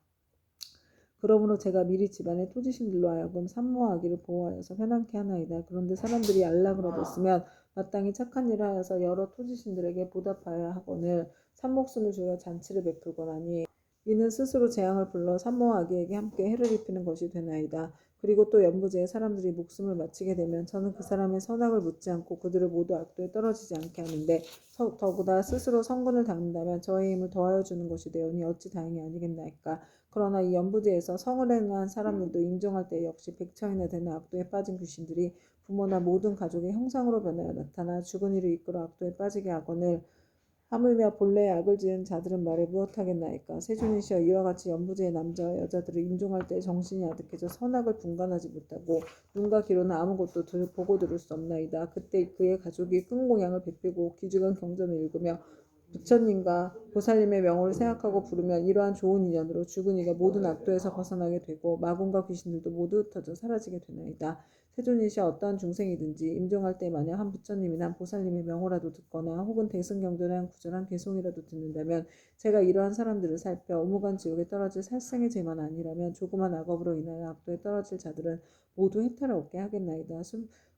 그러므로 제가 미리 집안의 토지신들로 하여금 산모와 아기를 보호하여서 편안케 하나이다. 그런데 사람들이 안락을 얻었으면 마땅히 착한 일을 하여서 여러 토지신들에게 보답하여야 하거늘 산목숨을 주어 잔치를 베풀거나니 이는 스스로 재앙을 불러 산모와 아기에게 함께 해를 입히는 것이 되나이다. 그리고 또 연부제에 사람들이 목숨을 마치게 되면 저는 그 사람의 선악을 묻지 않고 그들을 모두 악도에 떨어지지 않게 하는데 더구나 스스로 성군을 닦는다면 저의 힘을 더하여 주는 것이 되오니 어찌 다행이 아니겠나이까. 그러나 이 연부제에서 성을 행한 사람들도 임종할 때 역시 백청이나 되는 악도에 빠진 귀신들이 부모나 모든 가족의 형상으로 변하여 나타나 죽은 이를 이끌어 악도에 빠지게 하거늘 하물며 본래의 악을 지은 자들은 말에 무엇하겠나이까. 세존이시여 이와 같이 연부제의 남자와 여자들을 임종할 때 정신이 아득해져 선악을 분간하지 못하고 눈과 귀로는 아무것도 보고 들을 수 없나이다. 그때 그의 가족이 큰 공양을 베풀고 귀중한 경전을 읽으며 부처님과 보살님의 명호를 생각하고 부르면 이러한 좋은 인연으로 죽은 이가 모든 악도에서 벗어나게 되고 마군과 귀신들도 모두 흩어져 사라지게 되나이다. 세존이시여 어떠한 중생이든지 임종할 때 만약 한 부처님이나 한 보살님의 명호라도 듣거나 혹은 대승경전의 한 구절 한 개송이라도 듣는다면 제가 이러한 사람들을 살펴 오무간 지옥에 떨어질 살생의 죄만 아니라면 조그만 악업으로 인하여 악도에 떨어질 자들은 모두 해탈을 얻게 하겠나이다.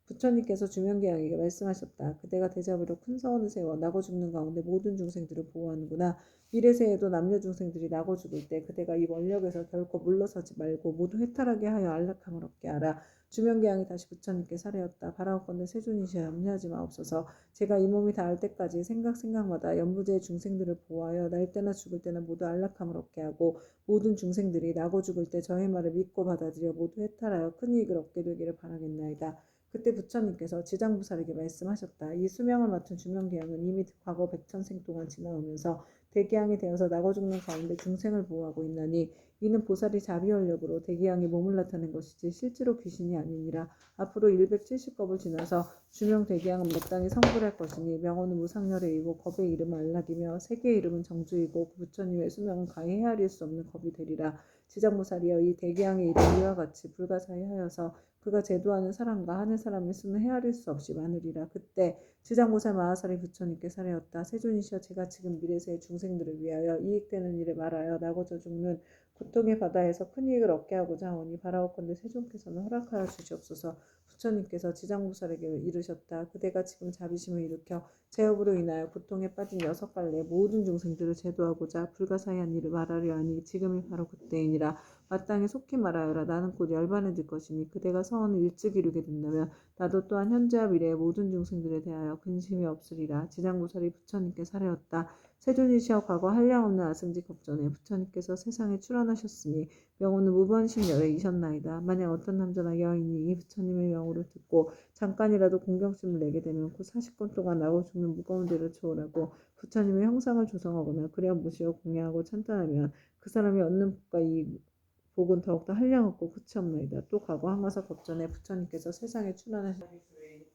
부처님께서 주명계양에게 말씀하셨다. 그대가 대자비로 큰 서원을 세워 나고 죽는 가운데 모든 중생들을 보호하는구나. 미래세에도 남녀 중생들이 나고 죽을 때 그대가 이 원력에서 결코 물러서지 말고 모두 해탈하게 하여 안락함을 얻게 하라. 주명계양이 다시 부처님께 사례었다. 바라옵건대 세존이시여 염려하지 마옵소서. 제가 이 몸이 닿을 때까지 생각마다 연부제의 중생들을 보호하여 날 때나 죽을 때나 모두 안락함을 얻게 하고 모든 중생들이 나고 죽을 때 저의 말을 믿고 받아들여 모두 해탈하여 큰 이익을 얻게 되기를 바라겠나이다. 그때 부처님께서 지장보살에게 말씀하셨다. 이 수명을 맡은 주명계양은 이미 과거 백천생 동안 지나오면서 대계양이 되어서 나고 죽는 가운데 중생을 보호하고 있나니 이는 보살이 자비원력으로 대계양이 몸을 나타낸 것이지 실제로 귀신이 아니니라. 앞으로 170겁을 지나서 주명 대계양은 마땅히 성불할 것이니 명호는 무상열애이고 겁의 이름은 안락이며 세계의 이름은 정주이고 그 부처님의 수명은 가히 헤아릴 수 없는 겁이 되리라. 지장보살이여 이 대계양의 이름 이와 같이 불가사의하여서 그가 제도하는 사람과 하는 사람의 수는 헤아릴 수 없이 많으리라. 그때 지장보살 마하사리 부처님께 사례었다. 세존이시여 제가 지금 미래세의 중생들을 위하여 이익되는 일을 말하여 나고자 죽는 고통의 바다에서 큰 이익을 얻게 하고자 하오니 바라옵건대 세존께서는 허락하여 주시옵소서. 부처님께서 지장보살에게 이르셨다. 그대가 지금 자비심을 일으켜 제업으로 인하여 고통에 빠진 6갈래의 모든 중생들을 제도하고자 불가사의한 일을 말하려 하니 지금이 바로 그때이니라. 마땅히 속히 말하여라. 나는 곧 열반해질 것이니 그대가 서원을 일찍 이루게 된다면 나도 또한 현재와 미래의 모든 중생들에 대하여 근심이 없으리라. 지장보살이 부처님께 사례었다. 세존이시여 과거 한량없는 아승지 겁전에 부처님께서 세상에 출현하셨으니 명호는 무번신 열애이셨나이다. 만약 어떤 남자나 여인이 이 부처님의 명호를 듣고 잠깐이라도 공경심을 내게 되면 곧 40권 동안 나고 죽는 무거운 죄를 초월하고 부처님의 형상을 조성하거나 그려 무시어 공양하고 찬탄하면 그 사람이 얻는 복과 이 복은 더욱더 한량없고 끝이 없나이다. 또 과거 항아사 겁전에 부처님께서 세상에 출현하셨으니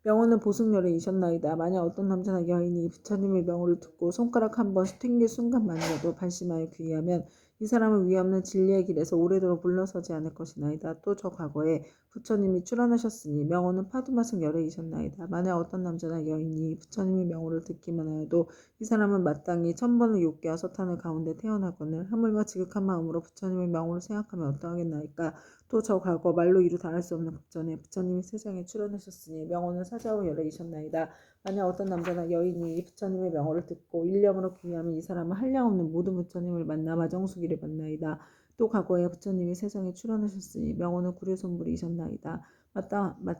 명호는 보승열애이셨나이다. 만약 어떤 남자나 여인이 부처님의 명호를 듣고 손가락 한 번 튕길 순간만이라도 발심하여 귀의하면 이 사람은 위없는 진리의 길에서 오래도록 물러서지 않을 것이나이다. 또 저 과거에 부처님이 출현하셨으니 명호는 파두마승 열애이셨나이다. 만약 어떤 남자나 여인이 부처님의 명호를 듣기만 하여도 이 사람은 마땅히 1000번을 욕계와 서탄을 가운데 태어나거늘 하물며 지극한 마음으로 부처님의 명호를 생각하면 어떠하겠나이까. 또 저 과거 말로 이루 다할 수 없는 극전에 부처님이 세상에 출현하셨으니 명호는 사자후 열애이셨나이다. 만약 어떤 남자나 여인이 부처님의 명호를 듣고 일념으로 귀의하면 이 사람은 한량없는 모든 부처님을 만나 마정수기를 만나이다. 또 과거에 부처님이 세상에 출현하셨으니 명호는 구려손불이셨나이다.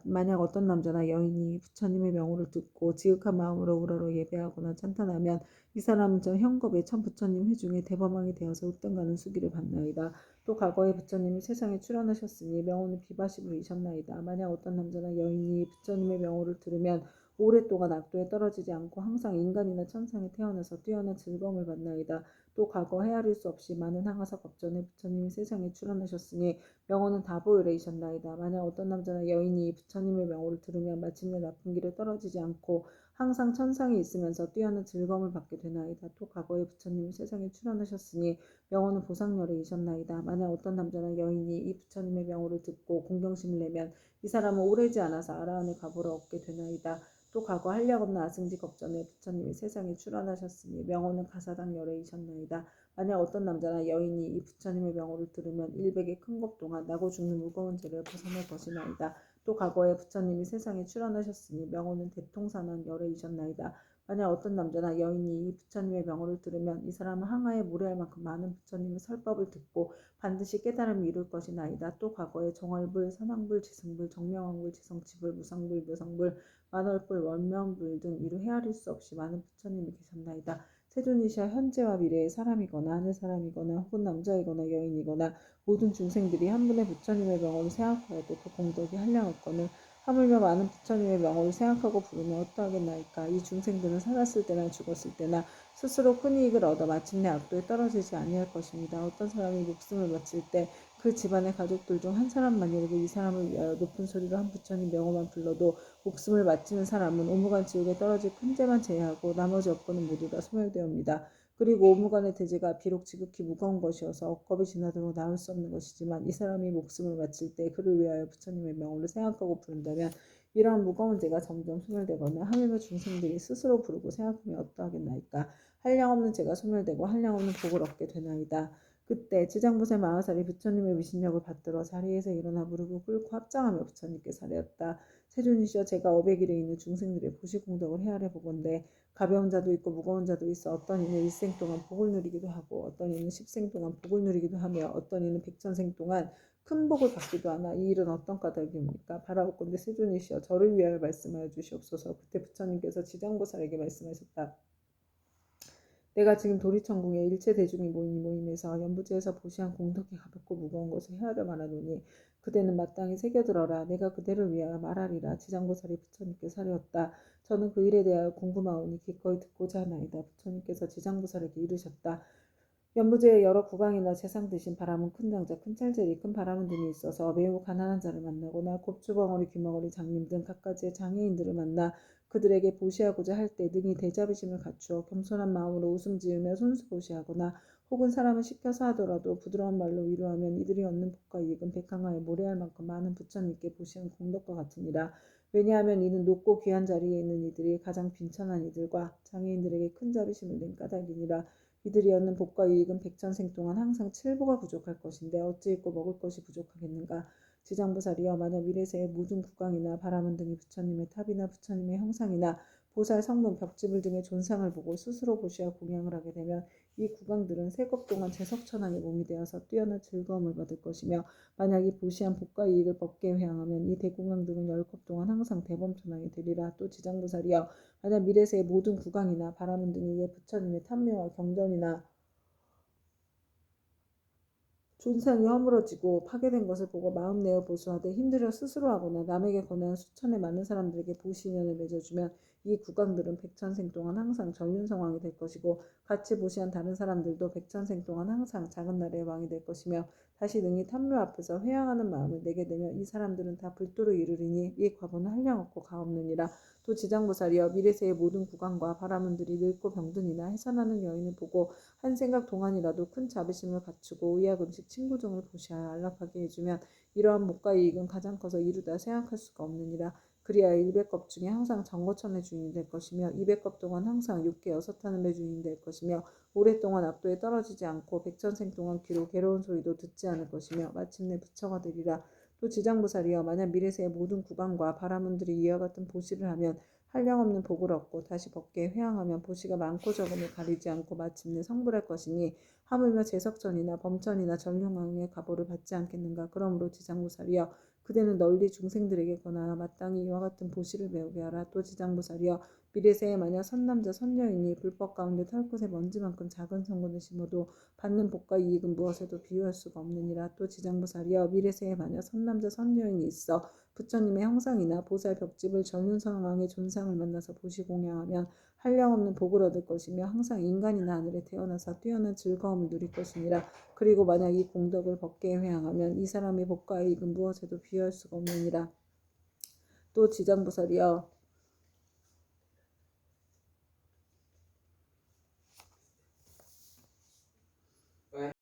만약 어떤 남자나 여인이 부처님의 명호를 듣고 지극한 마음으로 우러러 예배하거나 찬탄하면 이 사람은 저 현겁의 천 부처님 회중에 대범왕이 되어서 으뜸가는 수기를 받나이다. 또 과거에 부처님이 세상에 출현하셨으니 명호는 비바시불이셨나이다. 만약 어떤 남자나 여인이 부처님의 명호를 들으면 오랫동안 악도에 떨어지지 않고 항상 인간이나 천상에 태어나서 뛰어난 즐거움을 받나이다. 또 과거 헤아릴 수 없이 많은 항아사 겁전에 부처님이 세상에 출현하셨으니 명호는 다보열애이셨나이다. 만약 어떤 남자나 여인이 부처님의 명호를 들으면 마침내 나쁜 길에 떨어지지 않고 항상 천상에 있으면서 뛰어난 즐거움을 받게 되나이다. 또 과거에 부처님이 세상에 출현하셨으니 명호는 보상열애이셨나이다. 만약 어떤 남자나 여인이 이 부처님의 명호를 듣고 공경심을 내면 이 사람은 오래지 않아서 아라한의 가보를 얻게 되나이다. 또 과거 한량없는 아승지 겁전에 부처님이 세상에 출현하셨으니 명호는 가사당 열애이셨나이다. 만약 어떤 남자나 여인이 이 부처님의 명호를 들으면 일백의 큰 것 동안 나고 죽는 무거운 죄를 벗어날 것이나이다. 또 과거에 부처님이 세상에 출현하셨으니 명호는 대통사는 열애이셨나이다. 만약 어떤 남자나 여인이 이 부처님의 명호를 들으면 이 사람은 항아에 무례할 만큼 많은 부처님의 설법을 듣고 반드시 깨달음을 이룰 것이나이다. 또 과거에 정월불, 선왕불, 지승불, 정명왕불, 지성치불, 무상불, 묘상불, 만월불, 원명불 등 이루 헤아릴 수 없이 많은 부처님이 계셨나이다. 세존이시여 현재와 미래의 사람이거나 하늘 사람이거나 혹은 남자이거나 여인이거나 모든 중생들이 한 분의 부처님의 명호를 생각하여도 그 공덕이 한량없거늘 하물며 많은 부처님의 명호를 생각하고 부르면 어떠하겠나이까. 이 중생들은 살았을 때나 죽었을 때나 스스로 큰 이익을 얻어 마침내 악도에 떨어지지 아니할 것입니다. 어떤 사람이 목숨을 바칠 때 그 집안의 가족들 중 한 사람만이라도 이 사람을 위하여 높은 소리로 한 부처님 명호만 불러도 목숨을 바치는 사람은 오무간 지옥에 떨어질 큰 죄만 제외하고 나머지 업고는 모두 다 소멸되옵니다. 그리고 오무간의 대죄가 비록 지극히 무거운 것이어서 억겁이 지나도록 나올 수 없는 것이지만 이 사람이 목숨을 바칠 때 그를 위하여 부처님의 명호를 생각하고 부른다면 이러한 무거운 죄가 점점 소멸되거나 하물며 중생들이 스스로 부르고 생각하면 어떠하겠나이까. 한량없는 죄가 소멸되고 한량없는 복을 얻게 되나이다. 그때 지장보살 마하살이 부처님의 위신력을 받들어 자리에서 일어나 무릎을 꿇고 합장하며 부처님께 사례었다. 세존이시여 제가 500일에 있는 중생들의 보시공덕을 헤아려 보건대 가벼운 자도 있고 무거운 자도 있어 어떤 이는 일생 동안 복을 누리기도 하고 어떤 이는 10생 동안 복을 누리기도 하며 어떤 이는 100천생 동안 큰 복을 받기도 하나 이 일은 어떤 까닭입니까? 바라옵건대 세존이시여 저를 위하여 말씀하여 주시옵소서. 그때 부처님께서 지장보살에게 말씀하셨다. 내가 지금 도리천궁에 일체 대중이 모인 이 모임에서 연부지에서 보시한 공덕이 가볍고 무거운 것을 헤아려 말하노니 그대는 마땅히 새겨들어라. 내가 그대를 위하여 말하리라. 지장보살이 부처님께 사례었다. 저는 그 일에 대하여 궁금하오니 기꺼이 듣고자 하나이다. 부처님께서 지장보살에게 이르셨다. 연부제에 여러 국왕이나 재상 드신 바람은 큰 장자, 큰 찰제리, 큰 바람은 등이 있어서 매우 가난한 자를 만나거나 곱주벙어리, 귀머거리, 장님 등 각가지의 장애인들을 만나 그들에게 보시하고자 할 때 능히 대자비심을 갖추어 겸손한 마음으로 웃음 지으며 손수 보시하거나 혹은 사람을 시켜서 하더라도 부드러운 말로 위로하면 이들이 얻는 복과 이익은 백항하에 모래할 만큼 많은 부처님께 보시한 공덕과 같으니라. 왜냐하면 이는 높고 귀한 자리에 있는 이들이 가장 빈천한 이들과 장애인들에게 큰 자비심을 낸 까닭이니라. 이들이 얻는 복과 이익은 백천생 동안 항상 칠보가 부족할 것인데 어찌 있고 먹을 것이 부족하겠는가. 지장보살이여 만약 미래세의 모든 국왕이나 바라문 등이 부처님의 탑이나 부처님의 형상이나 보살 성문 벽지물 등의 존상을 보고 스스로 보시어 공양을 하게 되면 이 국왕들은 세겁 동안 제석천왕의 몸이 되어서 뛰어난 즐거움을 받을 것이며 만약 이 보시한 복과 이익을 법계에 회항하면 이 대국왕들은 열겁 동안 항상 대범천왕이 되리라. 또 지장보살이여 만약 미래세의 모든 국왕이나 바라문 등이 이에 부처님의 탐묘와 경전이나 존상이 허물어지고 파괴된 것을 보고 마음 내어 보수하되 힘들어 스스로 하거나 남에게 권하여 수천의 많은 사람들에게 보시인연을 맺어주면 이 국왕들은 백천생 동안 항상 전륜성왕이 될 것이고 같이 보시한 다른 사람들도 백천생 동안 항상 작은 나라의 왕이 될 것이며 다시 능히 탐묘 앞에서 회항하는 마음을 내게 되면 이 사람들은 다 불도를 이루리니 이 과보는 한량없고 가없느니라. 또 지장보살이여 미래세의 모든 국왕과 바라문들이 늙고 병든이나 해산하는 여인을 보고 한 생각 동안이라도 큰 자비심을 갖추고 의약음식 친구종을 보시하여 안락하게 해주면 이러한 목과 이익은 가장 커서 이루다 생각할 수가 없느니라. 그리하여 100겁 중에 항상 정거천의 주인이 될 것이며 200겁 동안 항상 육계 6하늘의 주인이 될 것이며 오랫동안 압도에 떨어지지 않고 백천생 동안 귀로 괴로운 소리도 듣지 않을 것이며 마침내 부처가 되리라. 또 지장보살이여 만약 미래세의 모든 국왕과 바라문들이 이와 같은 보시를 하면 한량없는 복을 얻고 다시 법계에 회항하면 보시가 많고 적음을 가리지 않고 마침내 성불할 것이니 하물며 제석전이나 범전이나 전륜왕의 가보를 받지 않겠는가. 그러므로 지장보살이여 그대는 널리 중생들에게 권하여 마땅히 이와 같은 보시를 배우게 하라. 또 지장보살이여 미래세에 만약 선남자 선여인이 불법 가운데 털끝에 먼지만큼 작은 성분을 심어도 받는 복과 이익은 무엇에도 비유할 수가 없느니라. 또 지장보살이여 미래세에 만약 선남자 선여인이 있어 부처님의 형상이나 보살 벽집을 전륜성왕의 존상을 만나서 보시 공양하면 한량없는 복을 얻을 것이며 항상 인간이나 하늘에 태어나서 뛰어난 즐거움을 누릴 것이니라. 그리고 만약 이 공덕을 법계에 회항하면 이 사람의 복과 이익은 무엇에도 비유할 수가 없느니라. 또 지장보살이여